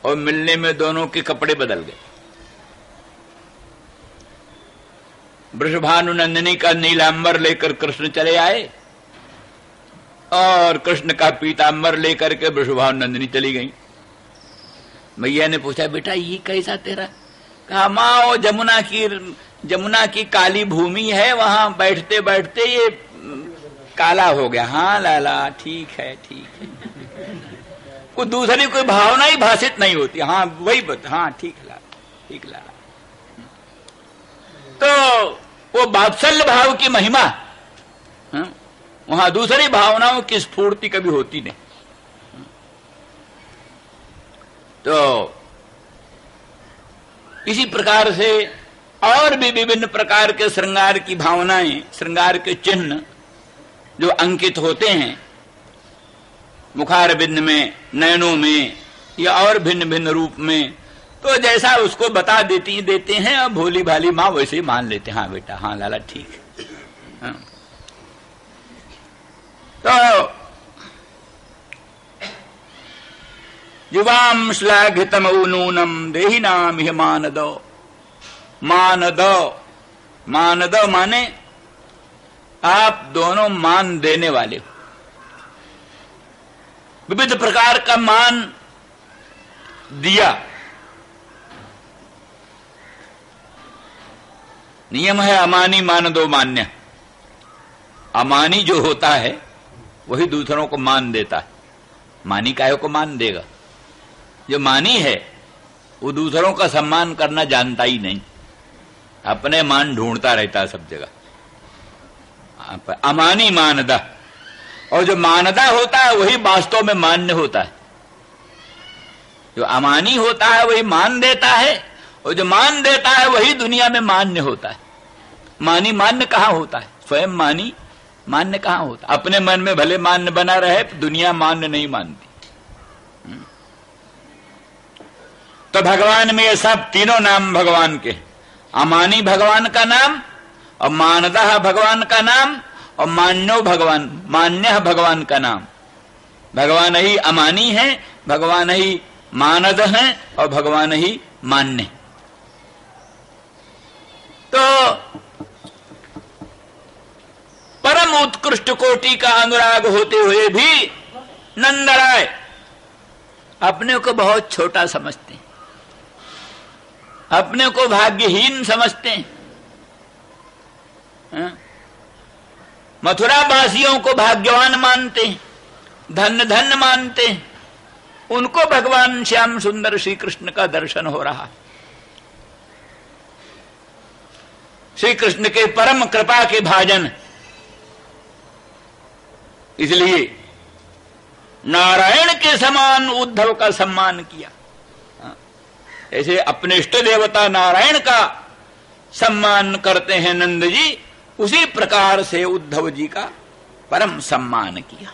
और मिलने में दोनों के कपड़े बदल गए। वृषभानुनंदिनी का नीलांबर लेकर कृष्ण चले आए, और कृष्ण का पीतांबर लेकर के वृषभानुनंदिनी चली गई। मैया ने पूछा, बेटा ये कैसा तेरा? कहा, माँ वो जमुना की काली भूमि है, वहां बैठते बैठते ये काला हो गया। हाँ लाला, ठीक है ठीक है। कोई दूसरी कोई भावना ही भाषित नहीं होती। हाँ वही हाँ ठीक लाला, ठीक लाला। तो वो वात्सल्य भाव की महिमा, वहां दूसरी भावनाओं की स्फूर्ति कभी होती नहीं। तो इसी प्रकार से और भी विभिन्न प्रकार के श्रृंगार की भावनाएं, श्रृंगार के चिन्ह जो अंकित होते हैं मुखारबिंद में, नयनों में, या और भिन्न भिन्न रूप में, तो जैसा उसको बता देते हैं, और भोली भाली माँ वैसे ही मान लेते हैं। हाँ बेटा, हाँ लाला ठीक है। तो युवाम श्लाघितमौ नूनम देहिनामिह मानदो। मानदो, मानदो माने आप दोनों मान देने वाले हो। विविध प्रकार का मान दिया। नियम है अमानी मान दो मान्य। अमानी जो होता है वही दूसरों को मान देता है। मानी काहे को मान देगा? जो मानी है वो दूसरों का सम्मान करना जानता ही नहीं, अपने मान ढूंढता रहता है सब जगह। अमानी मानदा, और जो मानदा होता है वही वास्तव में मान्य होता है। जो अमानी होता है वही मान देता है, और जो मान देता है वही दुनिया में मान्य होता है। मानी मान्य कहाँ होता है? स्वयं मान्य कहां होता? अपने मन में भले मान्य बना रहे, दुनिया मान्य नहीं मानती। तो भगवान में ये सब तीनों नाम भगवान के, अमानी भगवान का नाम, और मानदह भगवान का नाम, और मान्यो भगवान, मान्य भगवान का नाम। भगवान ही अमानी है, भगवान ही मानद है, और भगवान ही मान्य। तो परम उत्कृष्ट कोटि का अनुराग होते हुए भी नंदराय अपने को बहुत छोटा समझते हैं, अपने को भाग्यहीन समझते हैं। मथुरा वासियों को भाग्यवान मानते हैं, धन्य धन्य मानते हैं। उनको भगवान श्याम सुंदर श्री कृष्ण का दर्शन हो रहा है। श्री कृष्ण के परम कृपा के भाजन, इसलिए नारायण के समान उद्धव का सम्मान किया। ऐसे अपने इष्ट देवता नारायण का सम्मान करते हैं नंद जी, उसी प्रकार से उद्धव जी का परम सम्मान किया।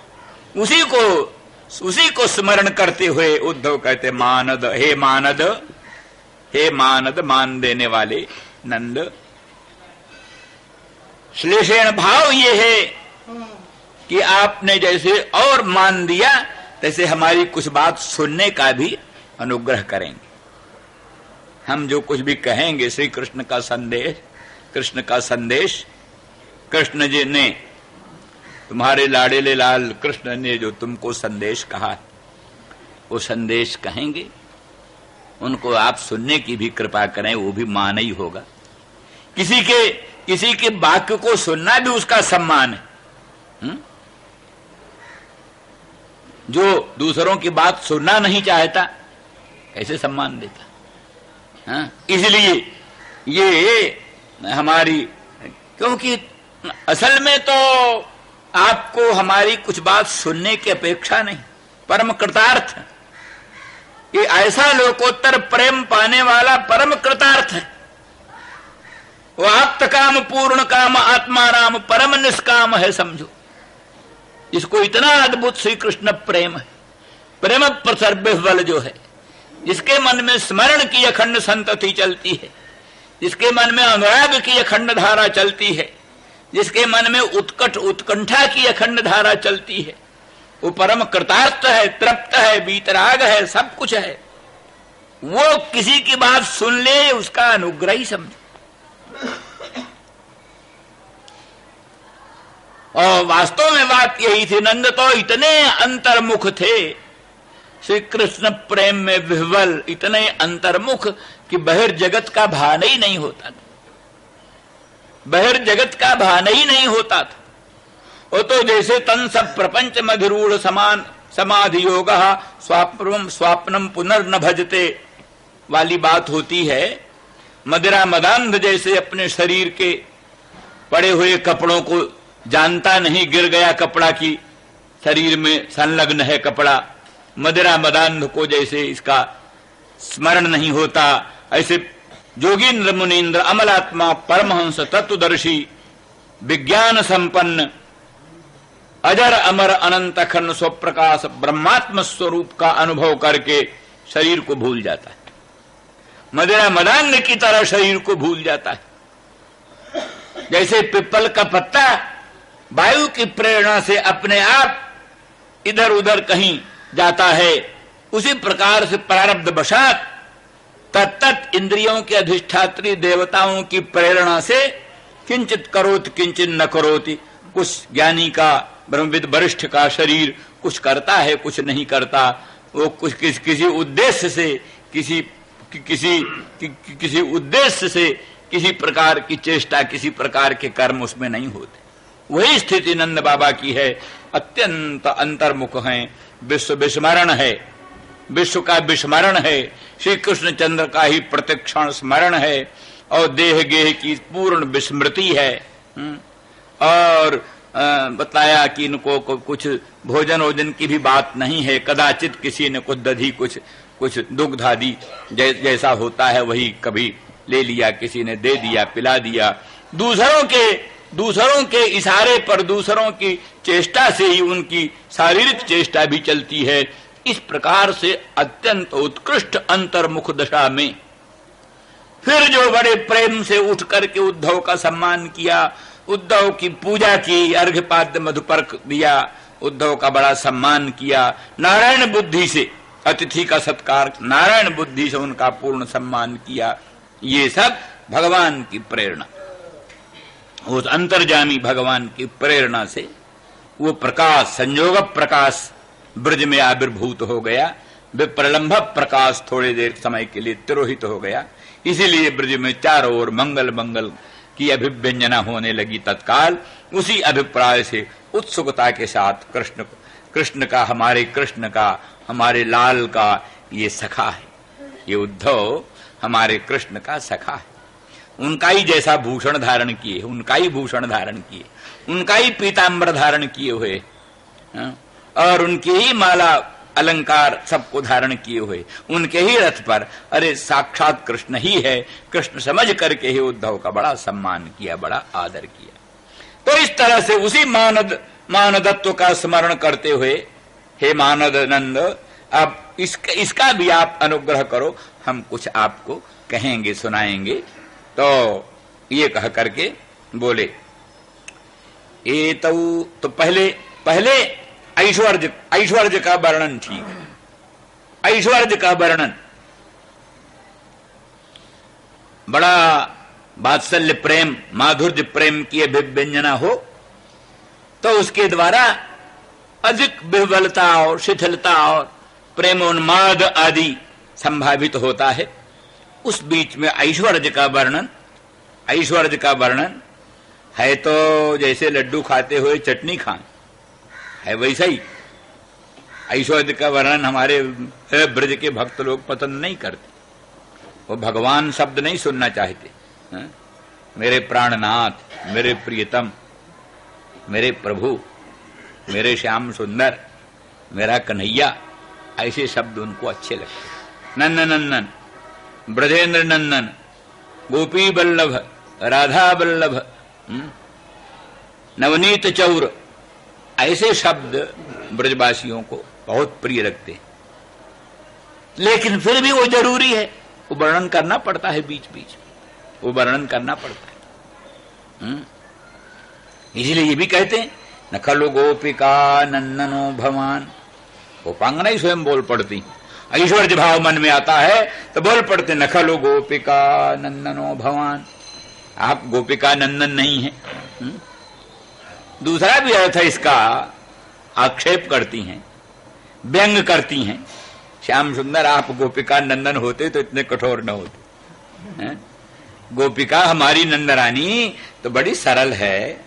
उसी को स्मरण करते हुए उद्धव कहते मानद, हे मानद, हे मानद, मान देने वाले नंद। श्लेषण भाव ये है कि आपने जैसे और मान दिया, तैसे हमारी कुछ बात सुनने का भी अनुग्रह करेंगे। हम जो कुछ भी कहेंगे श्री कृष्ण का संदेश, कृष्ण का संदेश, कृष्ण जी ने, तुम्हारे लाडेले लाल कृष्ण ने जो तुमको संदेश कहा है, वो संदेश कहेंगे, उनको आप सुनने की भी कृपा करें, वो भी मान ही होगा। किसी के वाक्य को सुनना भी उसका सम्मान है। जो दूसरों की बात सुनना नहीं चाहता, कैसे सम्मान देता? इसलिए ये हमारी, क्योंकि असल में तो आपको हमारी कुछ बात सुनने की अपेक्षा नहीं, परम कृतार्थ, ये ऐसा लोकोत्तर प्रेम पाने वाला परम कृतार्थ है। वो आप्त काम पूर्ण काम आत्मा राम परम निष्काम है, समझो। इसको इतना अद्भुत श्री कृष्ण प्रेम है, प्रेम प्रसर्व बल जो है, जिसके मन में स्मरण की अखंड संतति चलती है, जिसके मन में अनुराग की अखंड धारा चलती है, जिसके मन में उत्कट उत्कंठा की अखंड धारा चलती है, वो परम कृतार्थ है, तृप्त है, बीतराग है, सब कुछ है। वो किसी की बात सुन ले, उसका अनुग्रह ही समझो। और वास्तव में बात यही थी, नंद तो इतने अंतर्मुख थे श्री कृष्ण प्रेम में विह्वल, इतने अंतर्मुख कि बहिर्जगत का भान ही नहीं होता था, बहिर्जगत का भान ही नहीं होता था। वो तो जैसे तन सब प्रपंच मधिरूढ़ समान समाधि योग स्वाप्नम पुनर्न भजते वाली बात होती है। मदिरा मदांध जैसे अपने शरीर के पड़े हुए कपड़ों को जानता नहीं, गिर गया कपड़ा की शरीर में संलग्न है कपड़ा, मदिरा मदांध को जैसे इसका स्मरण नहीं होता, ऐसे जोगींद्र मुनीन्द्र अमलात्मा परमहंस तत्वदर्शी विज्ञान संपन्न अजर अमर अनंत अखंड स्वप्रकाश ब्रह्मात्म स्वरूप का अनुभव करके शरीर को भूल जाता है, मदिरा मदांध की तरह शरीर को भूल जाता है। जैसे पिपल का पत्ता वायु की प्रेरणा से अपने आप इधर उधर कहीं जाता है, उसी प्रकार से प्रारब्ध वशात तत्त इंद्रियों के अधिष्ठात्री देवताओं की प्रेरणा से किंचित करोति किंचित न करोति, कुछ ज्ञानी का ब्रह्मविद वरिष्ठ का शरीर कुछ करता है, कुछ नहीं करता। वो कुछ किसी उद्देश्य से किसी उद्देश्य से किसी प्रकार की चेष्टा, किसी प्रकार के कर्म उसमें नहीं होते। वही स्थिति नंद बाबा की है, अत्यंत अंतर्मुख हैं, विश्व विस्मरण है, विश्व का विस्मरण है, श्री कृष्ण चंद्र का ही प्रतिक्षण स्मरण है, और देह गेह की पूर्ण विस्मृति है। और बताया कि इनको कुछ भोजन वोजन की भी बात नहीं है, कदाचित किसी ने कुछ दधी कुछ दुग्ध आदि जैसा होता है वही कभी ले लिया, किसी ने दे दिया, पिला दिया। दूसरों के दूसरों के इशारे पर, दूसरों की चेष्टा से ही उनकी शारीरिक चेष्टा भी चलती है। इस प्रकार से अत्यंत उत्कृष्ट अंतर्मुख दशा में फिर जो बड़े प्रेम से उठ करके उद्धव का सम्मान किया, उद्धव की पूजा की, अर्घ्यपाद्य मधुपर्क दिया, उद्धव का बड़ा सम्मान किया, नारायण बुद्धि से अतिथि का सत्कार, नारायण बुद्धि से उनका पूर्ण सम्मान किया। ये सब भगवान की प्रेरणा, उस अंतर्जामी भगवान की प्रेरणा से वो प्रकाश, संयोग प्रकाश ब्रज में आविर्भूत हो गया। वे प्रलंब प्रकाश थोड़ी देर समय के लिए तिरोहित हो गया। इसीलिए ब्रज में चारों ओर मंगल मंगल की अभिव्यंजना होने लगी। तत्काल उसी अभिप्राय से उत्सुकता के साथ कृष्ण का, हमारे कृष्ण का, हमारे लाल का ये सखा है, ये उद्धव हमारे कृष्ण का सखा है। उनका ही जैसा भूषण धारण किए, उनका ही भूषण धारण किए, उनका ही पीताम्बर धारण किए हुए, और उनकी ही माला अलंकार सबको धारण किए हुए, उनके ही रथ पर, अरे साक्षात कृष्ण ही है। कृष्ण समझ करके ही उद्धव का बड़ा सम्मान किया, बड़ा आदर किया। तो इस तरह से उसी मानदत्व का स्मरण करते हुए, हे मानद नंद, अब इसका भी आप अनुग्रह करो, हम कुछ आपको कहेंगे, सुनाएंगे। तो ये कह करके बोले, तो पहले ऐश्वर्य का वर्णन ठीक है। ऐश्वर्य का वर्णन बड़ा वात्सल्य प्रेम, माधुर्य प्रेम की अभिव्यंजना हो तो उसके द्वारा अधिक विह्वलता और शिथिलता और प्रेमोन्माद आदि संभावित होता है। उस बीच में ऐश्वर्य का वर्णन है तो जैसे लड्डू खाते हुए चटनी खाएं, है वैसा ही। ऐश्वर्य का वर्णन हमारे ब्रज के भक्त लोग पसंद नहीं करते, वो भगवान शब्द नहीं सुनना चाहते। मेरे प्राणनाथ, मेरे प्रियतम, मेरे प्रभु, मेरे श्याम सुंदर, मेरा कन्हैया, ऐसे शब्द उनको अच्छे लगते। नंदन नंदन, ब्रजेंद्र नंदन, गोपी बल्लभ, राधा बल्लभ, नवनीत चौर, ऐसे शब्द ब्रजवासियों को बहुत प्रिय लगते हैं। लेकिन फिर भी वो जरूरी है, वो वर्णन करना पड़ता है, बीच बीच वो वर्णन करना पड़ता है। इसलिए ये भी कहते हैं, न खलु गोपिका नंदनो भवान। गोपांगना ही स्वयं बोल पड़ती, ऐश्वर्य भाव मन में आता है तो बोल पड़ते, न खलु गोपिका नंदनो भवान। आप गोपिका नंदन नहीं है। दूसरा भी अर्थ है इसका, आक्षेप करती हैं, व्यंग करती हैं। श्याम सुंदर आप गोपिका नंदन होते तो इतने कठोर न होते। गोपिका हमारी नंदरानी तो बड़ी सरल है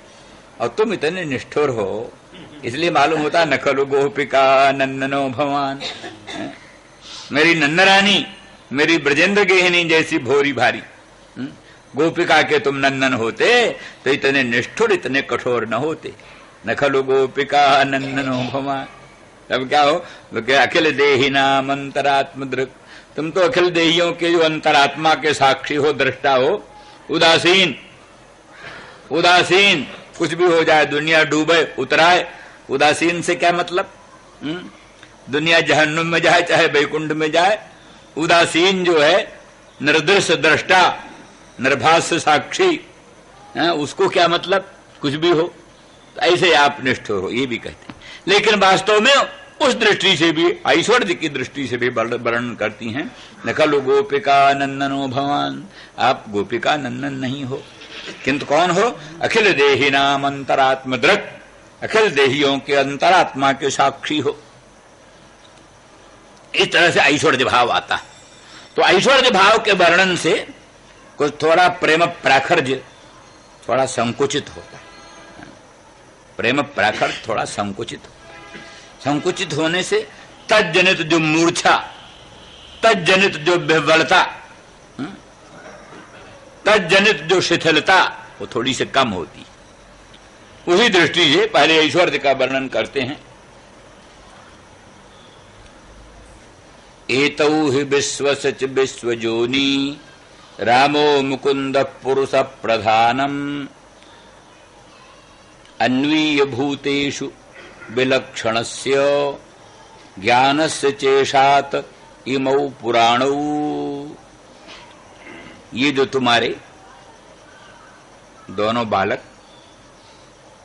और तुम इतने निष्ठुर हो, इसलिए मालूम होता न खलु गोपिका नंदनो भवान। मेरी नंदरानी, मेरी ब्रजेंद्र गेहिनी जैसी भोरी भारी गोपिका के तुम नंदन होते तो इतने निष्ठुर, इतने कठोर न होते। न खलु गोपिका नंदनो भवान। तब क्या हो, तो क्या अखिल देही नाम अंतरात्म दृक, तुम तो अखिल देहियों के जो अंतरात्मा के साक्षी हो, दृष्टा हो। उदासीन, उदासीन कुछ भी हो जाए, दुनिया डूबे उतराए, उदासीन से क्या मतलब? दुनिया जहन्नुम में जाए चाहे वैकुंठ में जाए, उदासीन जो है निर्दृश्य दृष्टा, निर्भास्य साक्षी, उसको क्या मतलब? कुछ भी हो। तो ऐसे आप निष्ठुर हो, ये भी कहते हैं। लेकिन वास्तव में उस दृष्टि से भी, ऐश्वर्य की दृष्टि से भी वर्णन करती हैं, न खलु गोपिका नंदनो भवान। आप गोपिका नंदन नहीं हो, किंतु कौन हो? अखिल देही नाम अंतरात्म दृक, अखिल देहियों के अंतरात्मा के साक्षी हो। इस तरह से ऐश्वर्य भाव आता है। तो ऐश्वर्य भाव के वर्णन से कुछ थोड़ा प्रेम प्राखर्य थोड़ा संकुचित होता है। प्रेम प्राखर थोड़ा संकुचित होता है। संकुचित होने से तज्जनित जो मूर्छा, तज्जनित जो विह्वलता, तज्जनित जो शिथिलता, वो थोड़ी सी कम होती है। उसी दृष्टि से पहले ऐश्वर्य का वर्णन करते हैं। एतौ हि विश्वसच विश्वजोनी, रामो मुकुंद पुरुष प्रधानम, अन्वीय भूतेषु विलक्षणस्य ज्ञानस्य चेषात् इमौ पुराणौ। ये जो तुम्हारे दोनों बालक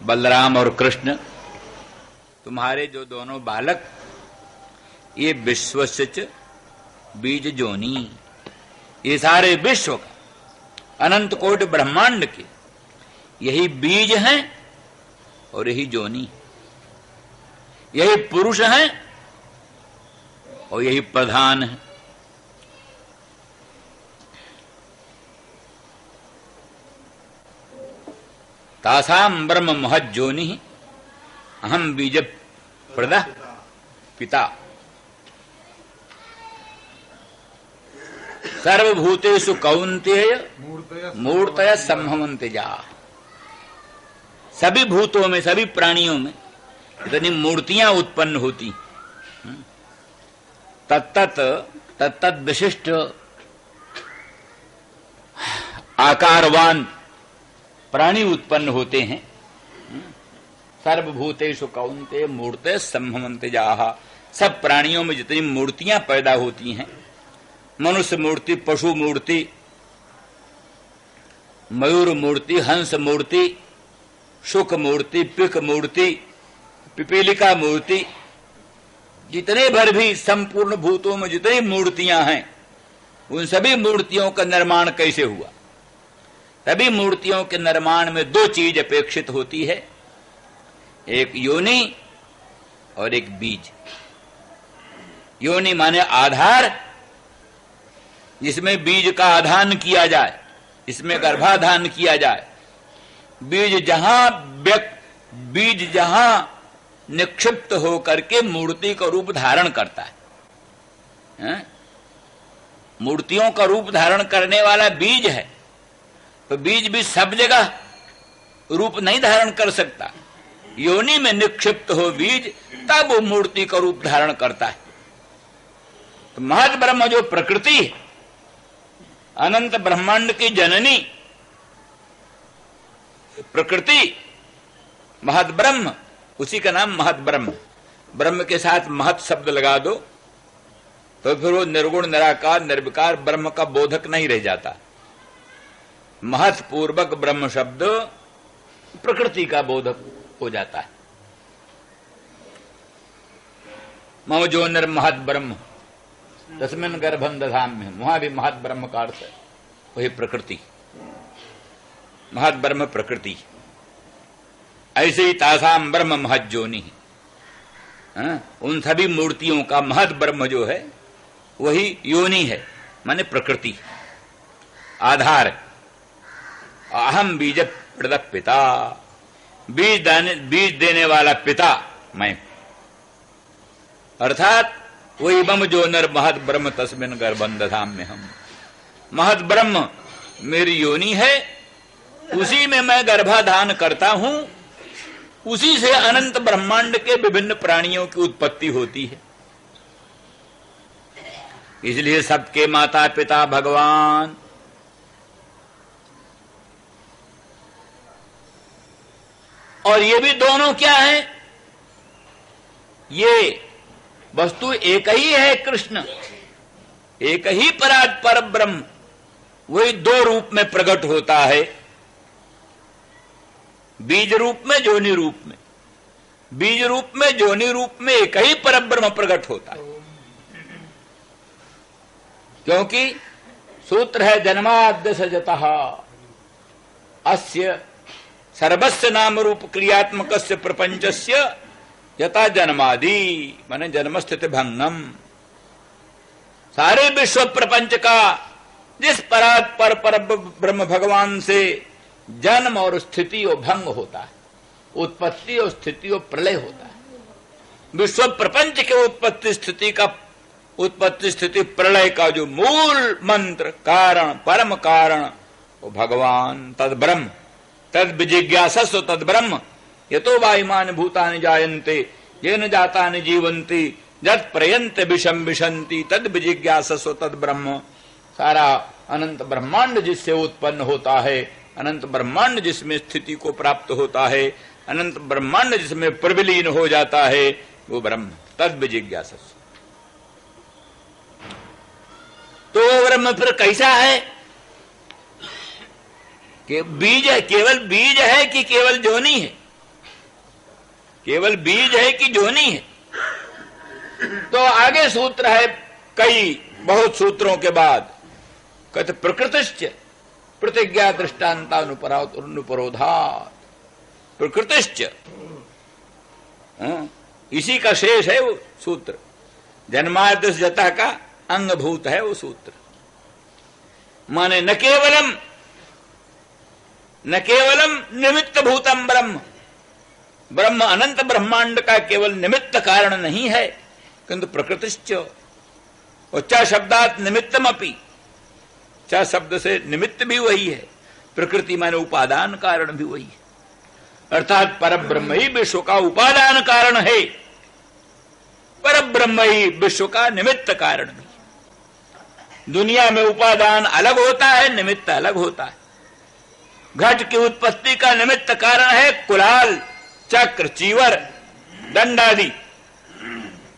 बलराम और कृष्ण, तुम्हारे जो दोनों बालक, ये विश्वस्य च बीज जोनी, ये सारे विश्व का अनंत कोटि ब्रह्मांड के यही बीज हैं और यही जोनी, यही पुरुष हैं और यही प्रधान है। तासाम ब्रह्म महज्जोनि अहम बीज प्रदा पिता। सर्वभूतेषु कौन्तेय मूर्तय संभवन्ते जा। सभी भूतों में, सभी प्राणियों में इतनी मूर्तियां उत्पन्न होती, तत्त विशिष्ट आकारवान प्राणी उत्पन्न होते हैं। सर्वभूतेषु कौन्तेय मूर्तय संभवन्ते जाः। सब प्राणियों में जितनी मूर्तियां पैदा होती हैं, मनुष्य मूर्ति, पशु मूर्ति, मयूर मूर्ति, हंस मूर्ति, शुक मूर्ति, पिक मूर्ति, पिपीलिका मूर्ति, जितने भर भी संपूर्ण भूतों में जितनी मूर्तियां हैं, उन सभी मूर्तियों का निर्माण कैसे हुआ? सभी मूर्तियों के निर्माण में दो चीज अपेक्षित होती है, एक योनि और एक बीज। योनि माने आधार, जिसमें बीज का आधान किया जाए, इसमें गर्भाधान किया जाए। बीज जहां निक्षिप्त होकर के मूर्ति का रूप धारण करता है, मूर्तियों का रूप धारण करने वाला बीज है, तो बीज भी सब जगह रूप नहीं धारण कर सकता। योनि में निक्षिप्त हो बीज, तब वो मूर्ति का रूप धारण करता है। तो महत ब्रह्म जो प्रकृति है, अनंत ब्रह्मांड की जननी प्रकृति, महत ब्रह्म, उसी का नाम महत ब्रह्म। ब्रह्म के साथ महत शब्द लगा दो तो फिर वो निर्गुण, निराकार, निर्विकार ब्रह्म का बोधक नहीं रह जाता। महत पूर्वक ब्रह्म शब्द प्रकृति का बोधक हो जाता है। मम जो निर्महत ब्रह्म तस्मिन् गर्भं दधाम्य, वहां भी महत ब्रह्म का अर्थ है वही प्रकृति, महत ब्रह्म प्रकृति। ऐसे ही तासाम ब्रह्म महत जोनि, उन सभी मूर्तियों का महत ब्रह्म जो है वही योनि है, माने प्रकृति, आधार। अहम बीज प्रदक पिता, बीज देने वाला पिता मैं, अर्थात वही बम जो नर महत ब्रह्म तस्मिन् गर्भं दधाम्य हम। महत ब्रह्म मेरी योनि है, उसी में मैं गर्भाधान करता हूं, उसी से अनंत ब्रह्मांड के विभिन्न प्राणियों की उत्पत्ति होती है। इसलिए सबके माता पिता भगवान। और ये भी दोनों क्या है? ये वस्तु एक ही है, कृष्ण एक ही पर ब्रह्म, वही दो रूप में प्रकट होता है, बीज रूप में, जोनि रूप में। बीज रूप में, जोनि रूप में एक ही पर ब्रह्म प्रकट होता है, क्योंकि सूत्र है जन्माद्य सजतः अस्य सर्वस्य नाम रूप क्रियात्मकस्य प्रपंचस्य यथा जन्मादि, माने जन्म स्थिति भंगम। सारे विश्व प्रपंच का जिस पर ब्रह्म भगवान से जन्म और स्थिति और भंग होता है, उत्पत्ति और स्थिति और प्रलय होता है। विश्व प्रपंच के उत्पत्ति स्थिति प्रलय का जो मूल मंत्र, कारण, परम कारण वो भगवान, तद ब्रह्म, तद विजिज्ञासस्व तद ब्रह्म। यतो वा इमानि भूतानि जायन्ते येन जातानि जीवन्ति यत् प्रयन्ते विषम विशन्ति तद विजिज्ञासस्व तद ब्रह्म। सारा अनंत ब्रह्मांड जिससे उत्पन्न होता है, अनंत ब्रह्मांड जिसमें स्थिति को प्राप्त होता है, अनंत ब्रह्मांड जिसमें प्रविलीन हो जाता है वो ब्रह्म, तद विजिज्ञासा। तो वो ब्रह्म फिर कैसा है कि बीज है, केवल बीज है कि केवल जोनी है? केवल बीज है कि जोनी है? तो आगे सूत्र है, कई बहुत सूत्रों के बाद कहते प्रकृतिश्च प्रतिज्ञा दृष्टान्तानुपरोधात्। प्रकृतिश्च, इसी का शेष है वो सूत्र। जन्माद्य जतः का अंगभूत है वो सूत्र। माने न केवलम निमित्त भूतम ब्रह्म, ब्रह्म अनंत ब्रह्मांड का केवल निमित्त कारण नहीं है, किंतु प्रकृतिश्च, और च शब्दात निमित्तम अपि, च शब्द से निमित्त भी वही है, प्रकृति माने उपादान कारण भी वही है। अर्थात परब्रह्म ही विश्व का उपादान कारण है, परब्रह्म ही विश्व का निमित्त कारण भी। दुनिया में उपादान अलग होता है, निमित्त अलग होता है। घट की उत्पत्ति का निमित्त कारण है कुलाल, चक्र, चीवर, दंड आदि,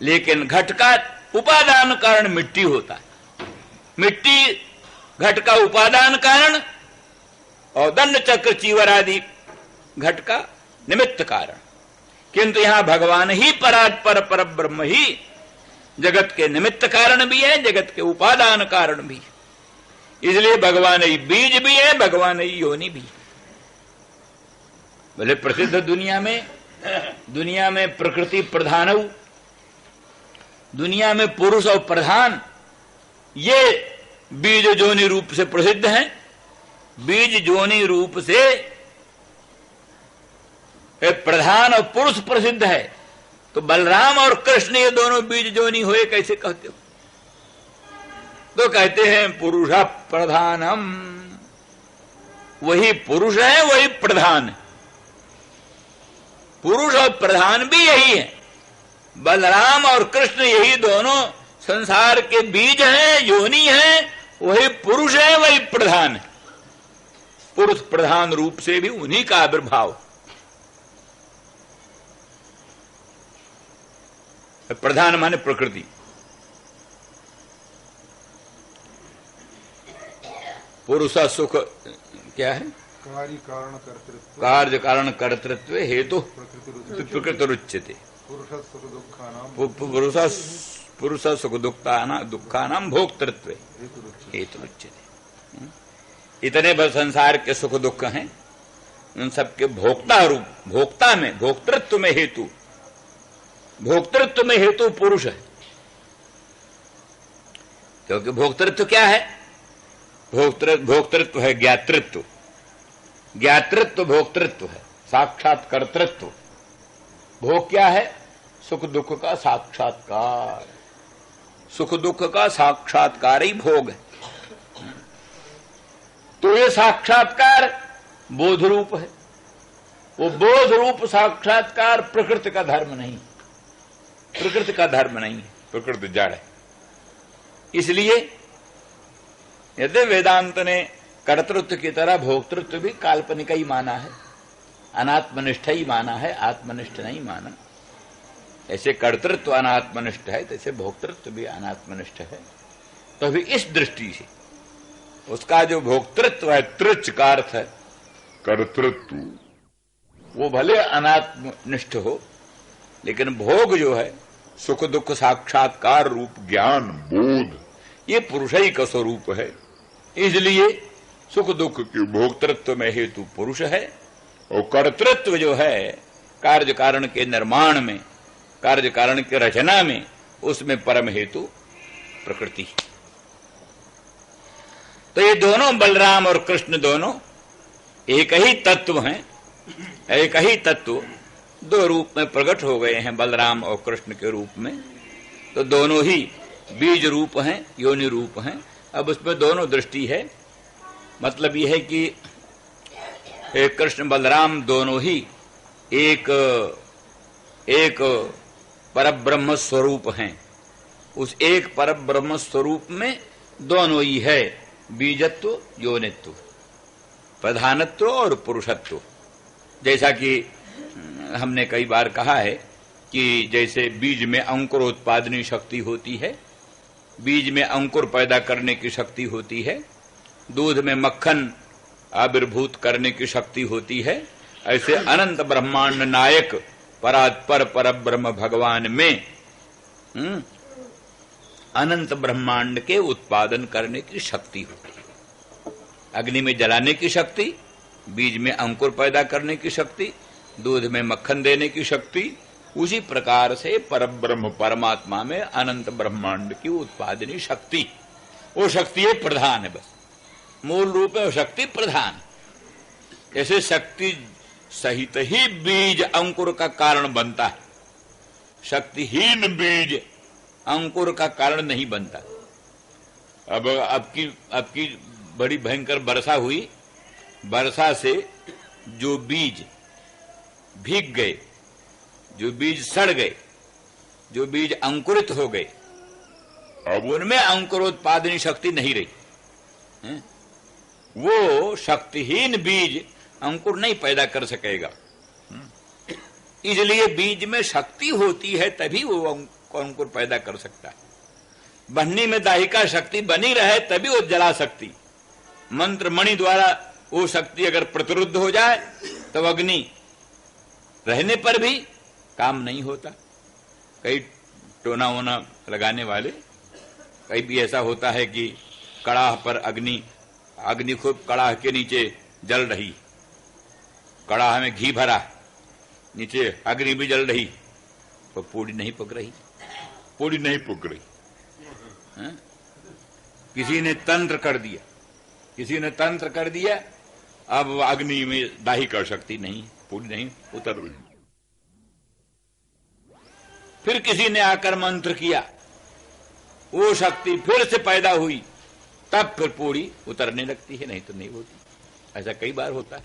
लेकिन घट का उपादान कारण मिट्टी होता है। मिट्टी घट का उपादान कारण और दंड, चक्र, चीवर आदि घट का निमित्त कारण। किंतु यहां भगवान ही परात्पर परब्रह्म ही जगत के निमित्त कारण भी है, जगत के उपादान कारण भी है। इसलिए भगवान ही बीज भी है, भगवान ही योनि भी है। बोले प्रसिद्ध दुनिया में प्रकृति प्रधान, दुनिया में पुरुष और प्रधान, ये बीज जोनि रूप से प्रसिद्ध हैं। बीज जोनि रूप से प्रधान और पुरुष प्रसिद्ध है। तो बलराम और कृष्ण ये दोनों बीज जोनि हुए, कैसे कहते हो? तो कहते हैं पुरुष प्रधानम, वही पुरुष है, वही प्रधान है। पुरुष और प्रधान भी यही है। बलराम और कृष्ण यही दोनों संसार के बीज हैं, योनि हैं। वही पुरुष है, वही प्रधान है। पुरुष प्रधान रूप से भी उन्हीं का आविर्भाव। प्रधान माने प्रकृति। पुरुष सुख क्या है? कार्य कारण कर्तृत्व हेतु प्रकृतिरुच्यते। पुरुष सुख दुखानाम भोक्तृत्व हेतु उच्यते। इतने बड़े संसार के सुख दुख हैं, उन सबके भोक्ता रूप, भोक्ता में, भोक्तृत्व में हेतु, भोक्तृत्व में हेतु पुरुष है। क्योंकि भोक्तृत्व क्या है? भोक्तृत्व है ज्ञातृत्व, ज्ञातृत्व भोक्तृत्व है, साक्षात कर्तृत्व। भोग क्या है? सुख दुख का साक्षात्कार। सुख दुख का साक्षात्कार ही भोग है। तो ये साक्षात्कार बोध रूप है। वो बोध रूप साक्षात्कार प्रकृति का धर्म नहीं, प्रकृति का धर्म नहीं है। प्रकृति जड़ है। इसलिए यदि वेदांत ने कर्तृत्व की तरह भोक्तृत्व भी काल्पनिक ही माना है, अनात्मनिष्ठ ही माना है, आत्मनिष्ठ नहीं माना। ऐसे कर्तृत्व अनात्मनिष्ठ है, तैसे भोक्तृत्व भी अनात्मनिष्ठ है। तो अभी इस दृष्टि से उसका जो भोक्तृत्व है, तृच का अर्थ है कर्तृत्व, वो भले अनात्मनिष्ठ हो, लेकिन भोग जो है सुख दुख साक्षात्कार रूप ज्ञान बोध, ये पुरुष ही का स्वरूप है। इसलिए सुख दुख के भोक्तृत्व में हेतु पुरुष है, और कर्तृत्व जो है कार्य कारण के निर्माण में, कार्य कारण की रचना में, उसमें परम हेतु प्रकृति। तो ये दोनों बलराम और कृष्ण दोनों एक ही तत्व हैं, एक ही तत्व दो रूप में प्रकट हो गए हैं, बलराम और कृष्ण के रूप में। तो दोनों ही बीज रूप हैं, योनि रूप हैं। अब उसमें दोनों दृष्टि है। मतलब यह है कि कृष्ण बलराम दोनों ही एक परब्रह्म स्वरूप हैं। उस एक परब्रह्म स्वरूप में दोनों ही है, बीजत्व, योनित्व, प्रधानत्व और पुरुषत्व। जैसा कि हमने कई बार कहा है कि जैसे बीज में अंकुरोत्पादनी शक्ति होती है, बीज में अंकुर पैदा करने की शक्ति होती है, दूध में मक्खन आविर्भूत करने की शक्ति होती है, ऐसे अनंत ब्रह्मांड नायक परात्पर परब्रह्म भगवान में अनंत ब्रह्मांड के उत्पादन करने की शक्ति होती है। अग्नि में जलाने की शक्ति, बीज में अंकुर पैदा करने की शक्ति, दूध में मक्खन देने की शक्ति, उसी प्रकार से परब्रह्म परमात्मा में अनंत ब्रह्मांड की उत्पादनी शक्ति, वो शक्ति है प्रधान है, बस मूल रूप है शक्ति प्रधान। ऐसे शक्ति सहित ही बीज अंकुर का कारण बनता है, शक्तिहीन बीज अंकुर का कारण नहीं बनता। अब आपकी बड़ी भयंकर वर्षा हुई, वर्षा से जो बीज भीग गए, जो बीज सड़ गए, जो बीज अंकुरित हो गए, अब उनमें अंकुरोत्पादनी शक्ति नहीं रही। वो शक्तिहीन बीज अंकुर नहीं पैदा कर सकेगा। इसलिए बीज में शक्ति होती है तभी वो अंकुर पैदा कर सकता है। बन्नी में दाहिका शक्ति बनी रहे तभी वो जला सकती। मंत्र मणि द्वारा वो शक्ति अगर प्रतिरुद्ध हो जाए तो अग्नि रहने पर भी काम नहीं होता। कई टोना वोना लगाने वाले, कई भी ऐसा होता है कि कड़ाह पर अग्नि खूब कड़ाह के नीचे जल रही, कड़ाह में घी भरा, नीचे अग्नि भी जल रही, तो पूड़ी नहीं पक रही, पूड़ी नहीं पक रही। किसी ने तंत्र कर दिया, किसी ने तंत्र कर दिया, अब अग्नि में दाही कर सकती नहीं, पूरी नहीं उतर रही। फिर किसी ने आकर मंत्र किया, वो शक्ति फिर से पैदा हुई, तब फिर पूरी उतरने लगती है, नहीं तो नहीं होती। ऐसा कई बार होता है।